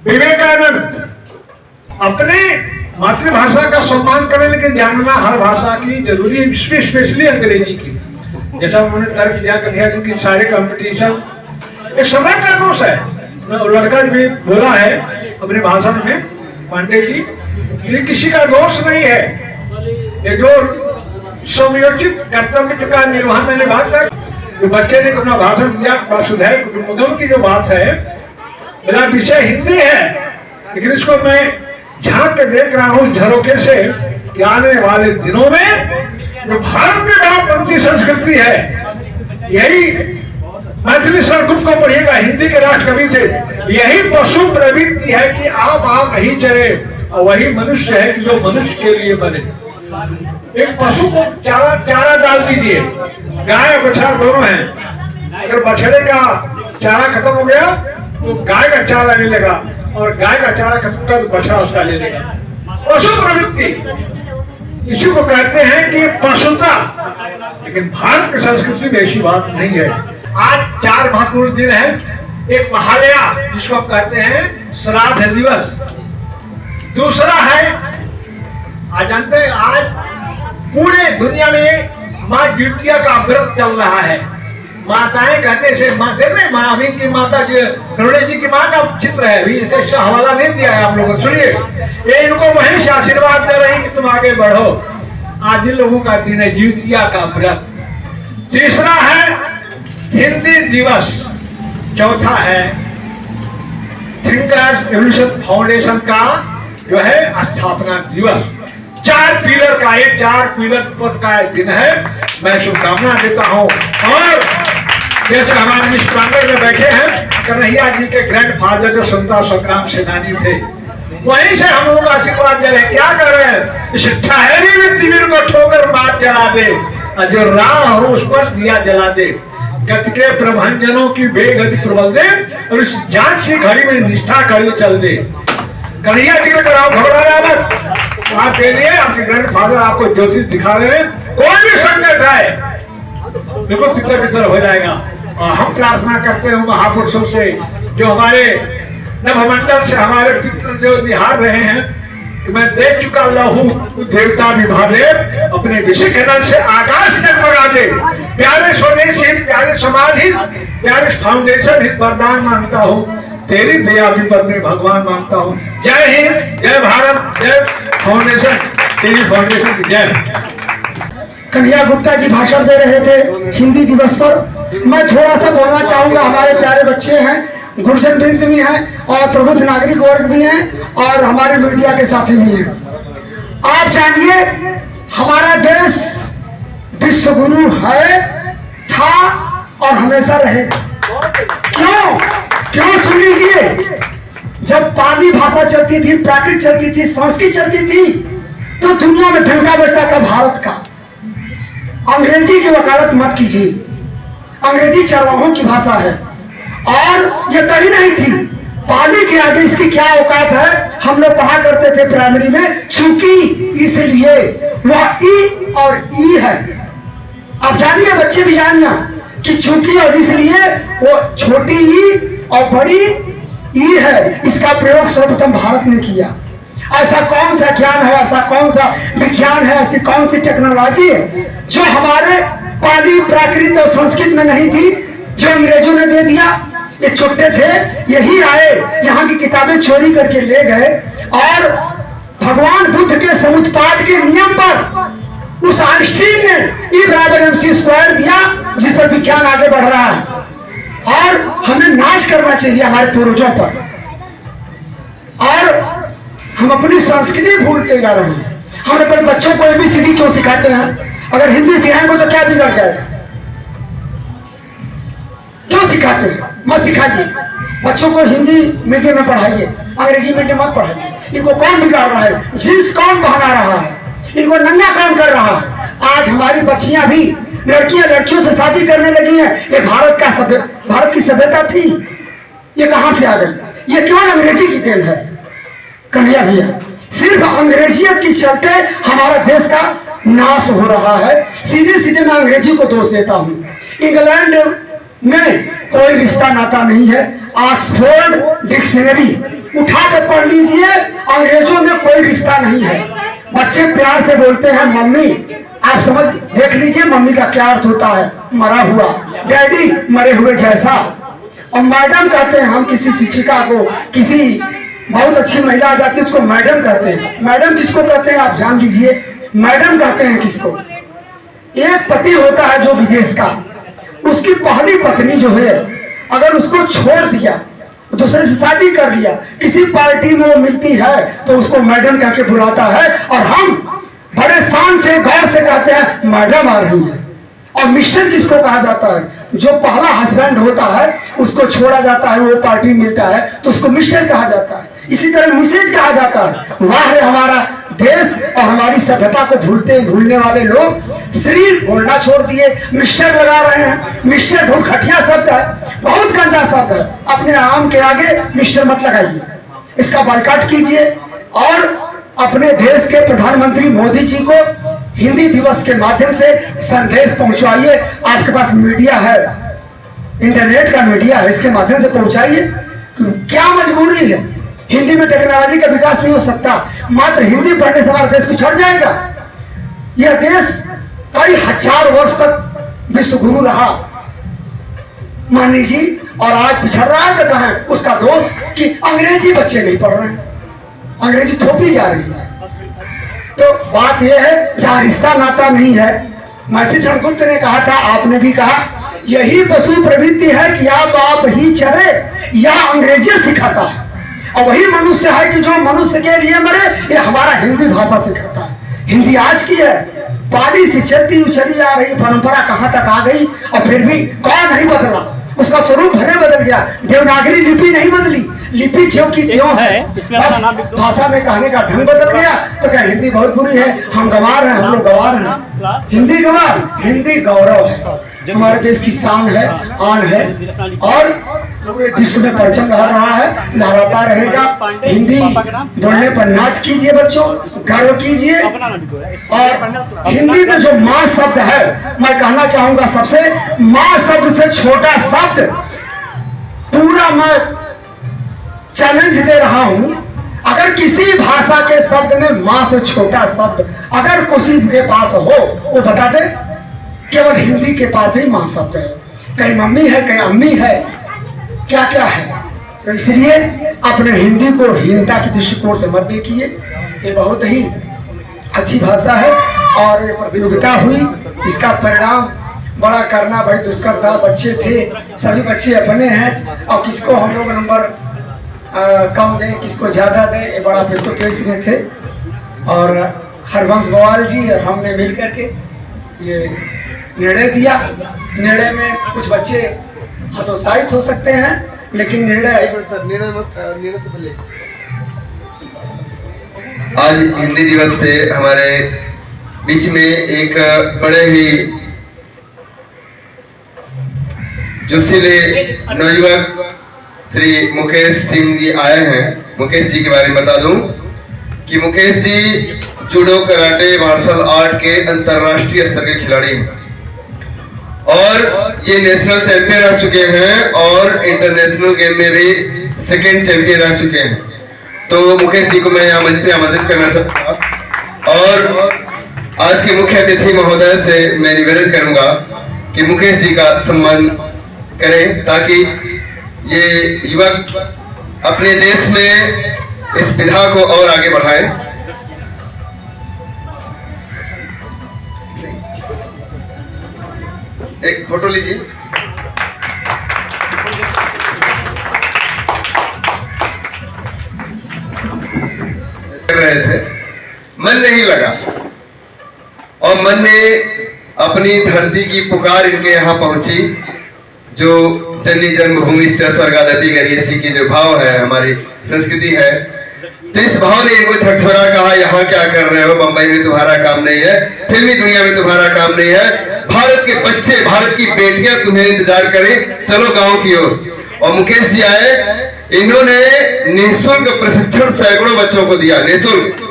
विवेकानंद अपने मातृभाषा का सम्मान करें, लेकिन जानना हर भाषा की जरूरी है, स्पेशली अंग्रेजी की। जैसा उन्होंने तर्क दिया कन्हैया जी की सारे कंपटीशन एक समय का दोष है। लड़का भी बोला है अपने भाषण में, पांडे जी, ये किसी का दोष नहीं है। ये जो समयोचित कर्तव्य का निर्वहन मैंने बात है, जो बच्चे ने अपना भाषण दिया, वसुधैव कुटुंबकम की जो बात है, मेरा विषय हिंदी है, लेकिन इसको मैं झांक के देख रहा हूँ झरोखे से कि आने वाले दिनों में जो भारत की वामपंथी संस्कृति है, यही मैथिली सरगुप्त को पढ़िएगा हिंदी के राष्ट्र कवि से, यही पशु प्रवृत्ति है कि आप नहीं चले और वही मनुष्य है कि जो मनुष्य के लिए बने। एक पशु को चारा डाल दीजिए, गाय और बछड़ा दोनों हैं। अगर बछड़े का चारा खत्म हो गया तो गाय का चारा ले लेगा, और गाय का चारा खत्म कर तो बछड़ा उसका ले लेगा। पशु प्रवृत्ति इसी को कहते हैं कि पशुता। लेकिन भारत की संस्कृति में ऐसी बात नहीं है। आज 4 महत्वपूर्ण दिन है। एक महालया जिसको हम कहते हैं श्राद्ध दिवस, दूसरा है आज जानते हैं आज पूरे दुनिया में माँ द्वितीया का व्रत चल रहा है। माताएं कहते हैं माँ देख रहे, माँ अभी की माता जी करुणे जी की माँ का चित्र है, अभी इसका हवाला दे दिया है आप लोगों। सुनिए, ये इनको वहीं से आशीर्वाद दे रही कि तुम आगे बढ़ो। आज इन लोगों का दिन है द्वितीया का व्रत। तीसरा है हिंदी दिवस। चौथा है थिंकर्स एवोल्यूशन फाउंडेशन का जो है स्थापना दिवस। 4 पिलर का एक 4 पिलर पद का एक दिन है। मैं शुभकामना देता हूँ। और जैसे हमारे इस प्रांगण में बैठे हैं कन्हैया जी के ग्रैंडफादर जो स्वतंत्रता संग्राम सेनानी थे, वहीं से हम लोग आशीर्वाद दे रहे हैं। क्या कर रहे हैं? इस ठहरी हुई तिमिर को ठोकर मार चला दे, और जो राह हो उस पर दिया जला दे। गति के प्रभंजनों की बेगति प्रबल दे, और इस जांच की घड़ी में निष्ठा कड़ी चल दे। कन्हैया जी को कराओ, घबराना मत। आपके लिए आपके ग्रैंडफादर आपको ज्योतिष दिखा रहे हैं। कोई भी संकट है बिल्कुल तितर बितर हो जाएगा। और हम प्रार्थना करते हैं महापुरुषों से जो हमारे नभमंडल से हमारे पितर जो निहार रहे हैं कि मैं देख चुका लहू देवता विभागे, अपने विषय नल से आकाश जगमगा दे। प्यारे स्वदेश हित, प्यारे समाज हित, प्यारे फाउंडेशन हित वरदान मांगता हूँ। तेरी दया भी पर मैं भगवान मांगता हूँ। जय हिंद, जय भारत, जय फाउंडेशन, तेरी फाउंडेशन की जय। कन्हैया गुप्ता जी भाषण दे रहे थे हिंदी दिवस पर। मैं थोड़ा सा बोलना चाहूंगा। हमारे प्यारे बच्चे हैं, गुरुजन वृंद भी हैं, और प्रबुद्ध नागरिक वर्ग भी हैं, और हमारे मीडिया के साथी भी हैं। आप जानिए, हमारा देश विश्व गुरु है, था और हमेशा रहेगा। क्यों सुन लीजिए, जब पाली भाषा चलती थी, प्राकृत चलती थी, संस्कृत चलती थी, तो दुनिया में ढंका बरसा था भारत का। अंग्रेजी की वकालत मत कीजिए, अंग्रेजी चरवाहों की भाषा है, और ये कहीं नहीं थी। पाली के आगे इसकी क्या औकात है, हम लोग पढ़ा करते थे प्राइमरी में। चूंकि इसलिए वह ई और ई है। आप जानिए, बच्चे भी जानिए कि चूंकि और इसलिए वो छोटी ई और बड़ी ई है। इसका प्रयोग सर्वप्रथम भारत ने किया। ऐसा कौन सा ज्ञान है, ऐसा कौन सा विज्ञान है, ऐसी कौन सी टेक्नोलॉजी है जो हमारे पाली, प्राकृत और संस्कृत में नहीं थी, जो अंग्रेजों ने दे दिया। ये छोटे थे, यही आए, यहाँ की किताबें चोरी करके ले गए, और भगवान बुद्ध के समुत्पाद के नियम पर उस आइंस्टीन ने E=mc² दिया, जिस पर विज्ञान आगे बढ़ रहा है। और हमें नाच करना चाहिए हमारे पूर्वजों पर, और हम अपनी संस्कृति भूलते जा रहे हैं। हम अपने बच्चों को ABCD क्यों सिखाते हैं? अगर हिंदी सिखाएंगे तो क्या बिगड़ जाएगा? क्यों सिखाते हैं? मत सिखाइए। बच्चों को हिंदी मीडियम में पढ़ाइए, अंग्रेजी मीडियम में पढ़ाइए। इनको कौन बिगाड़ रहा है? जींस कौन पहना रहा है? इनको नंगा कौन कर रहा है? आज हमारी बच्चियां भी, लड़कियां लड़कियों से शादी करने लगी हैं। ये भारत की सभ्यता थी, ये कहां से आ गई? ये केवल अंग्रेजी की देन है कन्हैया भैया। सिर्फ अंग्रेजियत के चलते हमारा देश का नाश हो रहा है। सीधे सीधे मैं अंग्रेजी को दोष देता हूँ। इंग्लैंड में कोई रिश्ता नाता नहीं है। ऑक्सफोर्ड डिक्शनरी उठा कर पढ़ लीजिए, अंग्रेजों में कोई रिश्ता नहीं है। बच्चे प्यार से बोलते हैं मम्मी। आप समझ देख लीजिए मम्मी का क्या अर्थ होता है, मरा हुआ। डैडी मरे हुए जैसा। और मैडम कहते हैं हम किसी शिक्षिका को, किसी बहुत अच्छी महिला आ जाती है उसको मैडम कहते हैं। मैडम किसको कहते हैं आप जान लीजिए, मैडम कहते हैं किसको? एक पति होता है जो विदेश का, उसकी पहली पत्नी जो है अगर उसको छोड़ दिया, दूसरे से शादी कर लिया, किसी पार्टी में वो मिलती है तो उसको मैडम कह के बुलाता है, और हम बड़े शान से गौर से कहते हैं मैडम आ रही है। और मिस्टर किसको कहा जाता है? जो पहला हस्बैंड होता है उसको छोड़ा जाता है, वो पार्टी मिलता है तो उसको मिस्टर कहा जाता है। इसी तरह मिसेज कहा जाता है। वाह रे हमारा देश और हमारी सभ्यता को भूलने वाले लोग श्री बोलना छोड़ दिए, मिस्टर लगा रहे हैं। मिस्टर बहुत घटिया शब्द है, बहुत गंदा शब्द है। अपने नाम के आगे मिस्टर मत लगाइए, इसका बायकॉट कीजिए और अपने देश के प्रधानमंत्री मोदी जी को हिंदी दिवस के माध्यम से संदेश पहुंचवाइए। आपके पास मीडिया है, इंटरनेट का मीडिया है, इसके माध्यम से पहुंचाइए। क्या मजबूरी है? हिंदी में टेक्नोलॉजी का विकास नहीं हो सकता, मात्र हिंदी पढ़ने से हमारा देश पिछड़ जाएगा। यह देश कई हजार वर्ष तक विश्व गुरु रहा मान लीजिए, और आज पिछड़ रहा है। कहाँ है उसका दोष कि अंग्रेजी बच्चे नहीं पढ़ रहे हैं, अंग्रेजी थोपी जा रही है। तो बात यह है जहाँ रिश्ता नाता नहीं है। महर्षि शंकुत ने कहा था, आपने भी कहा, यही पशु प्रवृत्ति है कि आप ही चरे, यह अंग्रेजी सिखाता है। और वही मनुष्य है कि जो मनुष्य के लिए मरे, ये हमारा हिंदी भाषा सिखाता है। हिंदी आज की है, पाली से चलती चली आ रही परंपरा कहाँ तक आ गई, और फिर भी कौन नहीं बदला। उसका स्वरूप भले बदल गया, देवनागरी लिपि नहीं बदली, लिपि ज्यों की त्यों है, बस भाषा में कहने का ढंग बदल गया। तो क्या हिंदी बहुत बुरी है? हम गंवार हैं, हम लोग गंवार हैं। हिंदी गंवार? हिंदी गौरव है, हमारे देश की शान है, आन है, और पूरे विश्व में परचम लहर रहा है, लहराता रहेगा। हिंदी बोलने पर नाच कीजिए बच्चों, गर्व कीजिए। और हिंदी में जो माँ शब्द है, मैं कहना चाहूंगा सबसे, माँ शब्द से छोटा शब्द पूरा मैं चैलेंज दे रहा हूं। अगर किसी भाषा के शब्द में माँ से छोटा शब्द अगर किसी के पास हो, वो बता दे। केवल हिंदी के पास ही माँ शब्द है, कहीं मम्मी है, कहीं अम्मी है, क्या क्या है। तो इसलिए अपने हिंदी को हीनता की दृष्टिकोण से मत देखिए। ये बहुत ही अच्छी भाषा है, और प्रतियोगिता हुई, इसका परिणाम बड़ा करना भाई दुष्कर था। बच्चे थे, सभी बच्चे अपने हैं, और किसको हम लोग नंबर कम दें, किसको ज़्यादा दें, ये बड़ा फेस में थे। और हरवंश बवाल जी और हमने मिल करके ये निर्णय दिया। निर्णय में कुछ बच्चे हतोत्साहित हो सकते हैं, लेकिन निर्णय से पहले आज हिंदी दिवस पे हमारे बीच में एक बड़े ही जोशीले नवयुवक श्री मुकेश सिंह जी आए हैं। मुकेश जी के बारे में बता दूं कि Mukesh ji judo, karate, martial art के अंतर्राष्ट्रीय स्तर के खिलाड़ी हैं, और ये नेशनल चैंपियन रह चुके हैं, और इंटरनेशनल गेम में भी सेकंड चैंपियन रह चुके हैं। तो मुकेश जी को मैं यहाँ मंच पे आमंत्रित करना चाहूँगा, और आज के मुख्य अतिथि महोदय से मैं निवेदन करूंगा कि मुकेश जी का सम्मान करें, ताकि ये युवक अपने देश में इस विधा को और आगे बढ़ाएं। एक फोटो लीजिए। कर रहे थे, मन नहीं लगा, और मन ने अपनी धरती की पुकार इनके यहाँ पहुंची, जो जननी जन्मभूमि से स्वर्गादपि गरीयसी की जो भाव है, हमारी संस्कृति है। तो इस भाव ने इनको झकझोरा, कहा यहाँ क्या कर रहे हो, बंबई में तुम्हारा काम नहीं है, फिल्मी दुनिया में तुम्हारा काम नहीं है, भारत के बच्चे, भारत की बेटियां तुम्हें इंतजार करें, चलो गांव की ओर। और मुकेश जी आए, इन्होंने निःशुल्क प्रशिक्षण सैकड़ों बच्चों को दिया, निःशुल्क।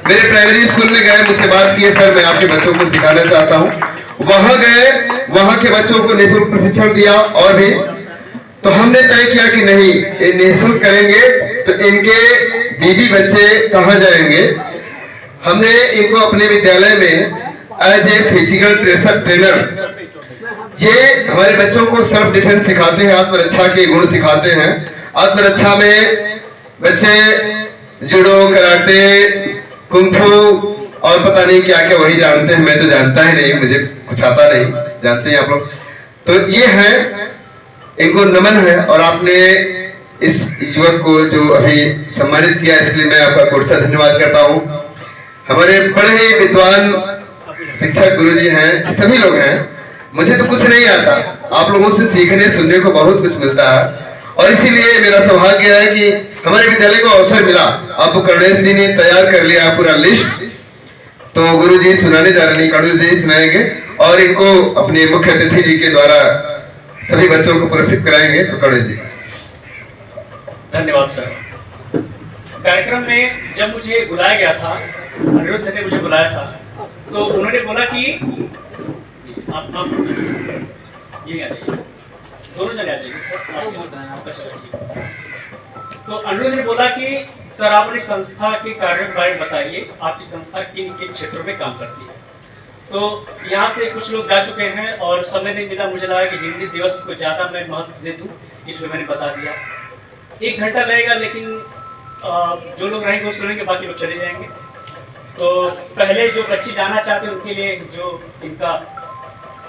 मेरे प्राइमरी स्कूल में गए, मुझसे बात किए, सर मैं आपके बच्चों को सिखाना चाहता हूँ। वहां गए, वहां के बच्चों को निःशुल्क प्रशिक्षण दिया। और भी तो हमने तय किया कि नहीं, ये निःशुल्क करेंगे तो इनके बीबी बच्चे कहाँ जाएंगे। हमने इनको अपने विद्यालय में एज ए फिजिकल ट्रेनर, ये हमारे बच्चों को सेल्फ डिफेंस सिखाते हैं, आत्मरक्षा के गुण सिखाते हैं। आत्मरक्षा में बच्चे जूडो, कराटे, कुंफू और पता नहीं क्या क्या वही जानते हैं, मैं तो जानता ही नहीं, मुझे कुछ आता नहीं, जानते हैं आप लोग। तो ये है, इनको नमन है। और आपने इस युवक को जो अभी सम्मानित किया, इसके लिए मैं आपका कोट से धन्यवाद करता हूँ। हमारे बड़े ही विद्वान शिक्षक गुरुजी हैं, सभी लोग हैं। मुझे तो कुछ नहीं आता, आप लोगों से सीखने सुनने को बहुत कुछ मिलता है, और इसीलिए मेरा सौभाग्य है कि हमारे विद्यालय को अवसर मिला। अब करुणेश जी ने तैयार कर लिया पूरा लिस्ट, तो गुरु जी सुनाने जा रहे हैं, करुणेश जी सुनाएंगे और इनको अपने मुख्य अतिथि जी के द्वारा सभी बच्चों को पुरस्कृत कराएंगे। तो करुणेश जी। धन्यवाद सर। कार्यक्रम में जब मुझे बुलाया गया था, अनिरुद्ध ने मुझे बुलाया था, तो उन्होंने बोला कि आप ये आ जाइए, दोनों जने आ जाइए। तो अनिरुद्ध ने बोला कि सर आप अपनी संस्था के कार्यों के बारे में बताइए, आपकी संस्था किन किन क्षेत्रों में काम करती है। तो यहाँ से कुछ लोग जा चुके हैं और समय नहीं मिला, मुझे लगा कि हिंदी दिवस को ज़्यादा मैं महत्व दे दूँ, इसलिए मैंने बता दिया। 1 घंटा लगेगा, लेकिन जो लोग रहेंगे वो सुनेंगे, बाकी लोग चले जाएंगे। तो पहले जो बच्चे जाना चाहते हैं उनके लिए जो इनका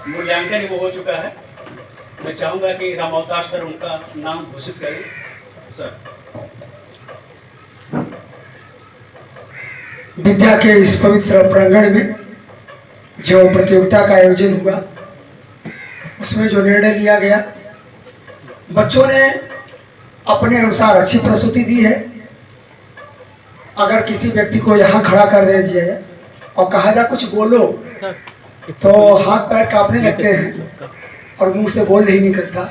मूल्यांकन वो हो चुका है। मैं चाहूँगा कि राम अवतार सर उनका नाम घोषित करें। सर। विद्या के इस पवित्र प्रांगण में जो प्रतियोगिता का आयोजन हुआ, उसमें जो निर्णय लिया गया, बच्चों ने अपने अनुसार अच्छी प्रस्तुति दी है। अगर किसी व्यक्ति को यहाँ खड़ा कर दिया जाए और कहा जा कुछ बोलो, तो हाथ पैर कांपने लगते हैं और मुंह से बोल नहीं निकलता।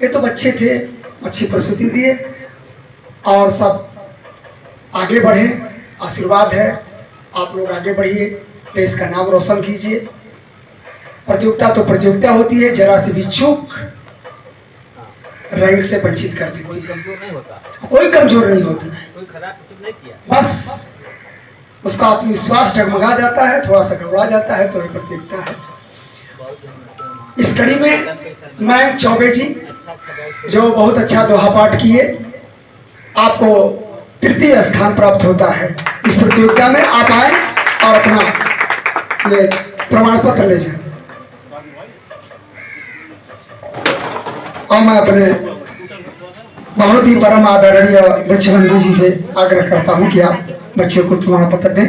ये तो बच्चे थे, अच्छी प्रस्तुति दिए और सब आगे बढ़े। आशीर्वाद है, आप लोग आगे बढ़िए, देश का नाम रोशन कीजिए। प्रतियोगिता तो प्रतियोगिता होती है, जरा सी भी चूक रैंक से वंचित कर देती है। कोई कमजोर नहीं होता है, बस उसका आत्मविश्वास डगमगा जाता है, थोड़ा सा घबरा जाता है, तो ये प्रतियोगिता है। इस कड़ी में मैं चौबे जी जो बहुत अच्छा दोहा पाठ किए, आपको 3य स्थान प्राप्त होता है इस प्रतियोगिता में। आप आए और अपना ये प्रमाण पत्र ले जाए। और मैं अपने बहुत ही परम आदरणीय बच्चेबंधु जी से आग्रह करता हूं कि आप बच्चे को प्रमाण पत्र दें।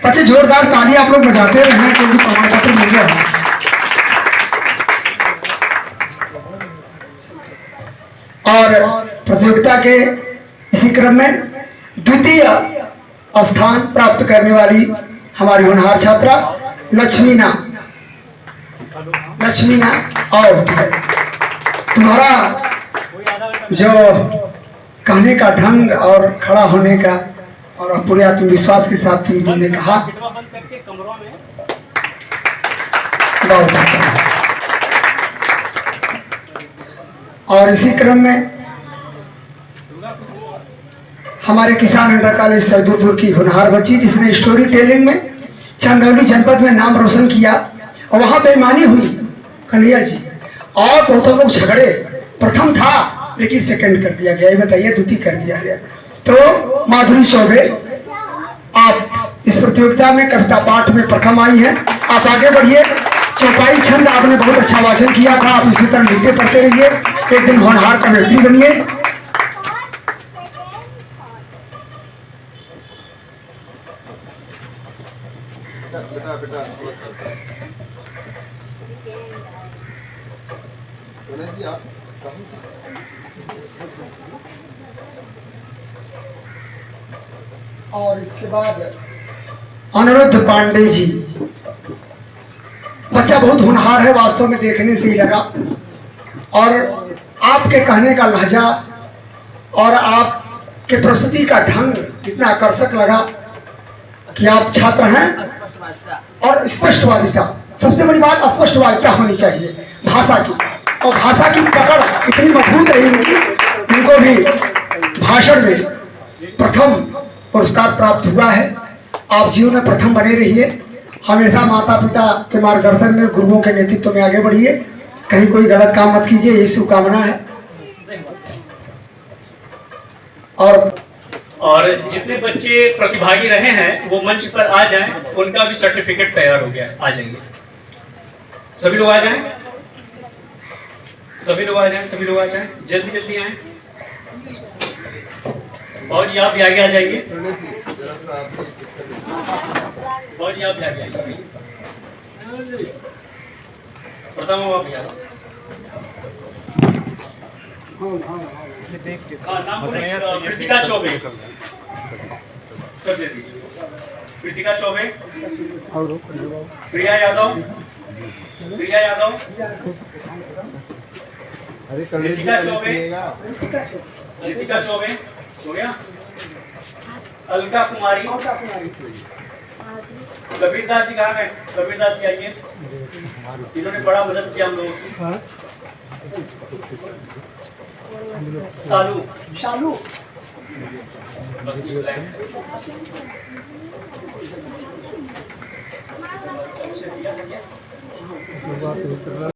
बच्चे जोरदार ताली आप लोग बजाते रहें, क्योंकि प्रमाण पत्र मिल गया है। और प्रतियोगिता के इसी क्रम में 2य स्थान प्राप्त करने वाली हमारी होनहार छात्रा लक्ष्मीना और तुम्हारा जो कहने का ढंग और खड़ा होने का और पूरे आत्मविश्वास के साथ तुमने कहा, बहुत अच्छा। और इसी क्रम में हमारे किसान इंटर कॉलेज सैदुलपुर की होनहार बच्ची, जिसने स्टोरी टेलिंग में चंदौली जनपद में नाम रोशन किया, और वहां बेईमानी हुई कन्हैया जी, और बहुत लोग झगड़े। प्रथम था लेकिन सेकंड कर दिया गया, ये बताइए, 2य कर दिया गया। तो माधुरी चौबे, आप इस प्रतियोगिता में कविता पाठ में प्रथम आई हैं। आप आगे बढ़िए। चौपाई छंद आपने बहुत अच्छा वाचन किया था, आप इसी तरह लिखते पढ़ते रहिए, एक दिन होनहार कवयित्री बनिए। और इसके बाद अनिरुद्ध पांडे जी, बच्चा बहुत होनहार है, वास्तव में देखने से ही लगा, और आपके कहने का लहजा और आपके प्रस्तुति का ढंग इतना आकर्षक लगा कि आप छात्र हैं। और स्पष्टवादिता, सबसे बड़ी बात स्पष्टवादिता होनी चाहिए भाषा की, और भाषा की पकड़ इतनी मजबूत रही उनकी, उनको भी भाषण में प्रथम पुरस्कार प्राप्त हुआ है। आप जीवन में प्रथम बने रहिए, हमेशा माता पिता के मार्गदर्शन में, गुरुओं के नेतृत्व में आगे बढ़िए, कहीं कोई गलत काम मत कीजिए, यही शुभकामना है। और जितने बच्चे प्रतिभागी रहे हैं वो मंच पर आ जाएं, उनका भी सर्टिफिकेट तैयार हो गया है, आ जाइए। सभी लोग आ जाएं, सभी लोग आ जाएं, सभी लोग आ जाएं, जल्दी जल्दी आएं। और जी आप भी आगे आ जाइए, और जी आप भी आगे आइए। प्रथम आप भी ये देख के हाँ, नाम बोले, हंसने से ये कृतिका देख- चौबे। सब दे दीजिए। कृतिका चौबे, प्रिया यादव, प्रिया यादव, कृतिका चौबे, कृतिका चौबे, हो गया? अलका कुमारी, कबीर दास जी कहाँ गए? कबीर दास जी आइए, इन्होंने बड़ा मदद किया हम लोगों की। सालू, शालू बस ये ब्लैक।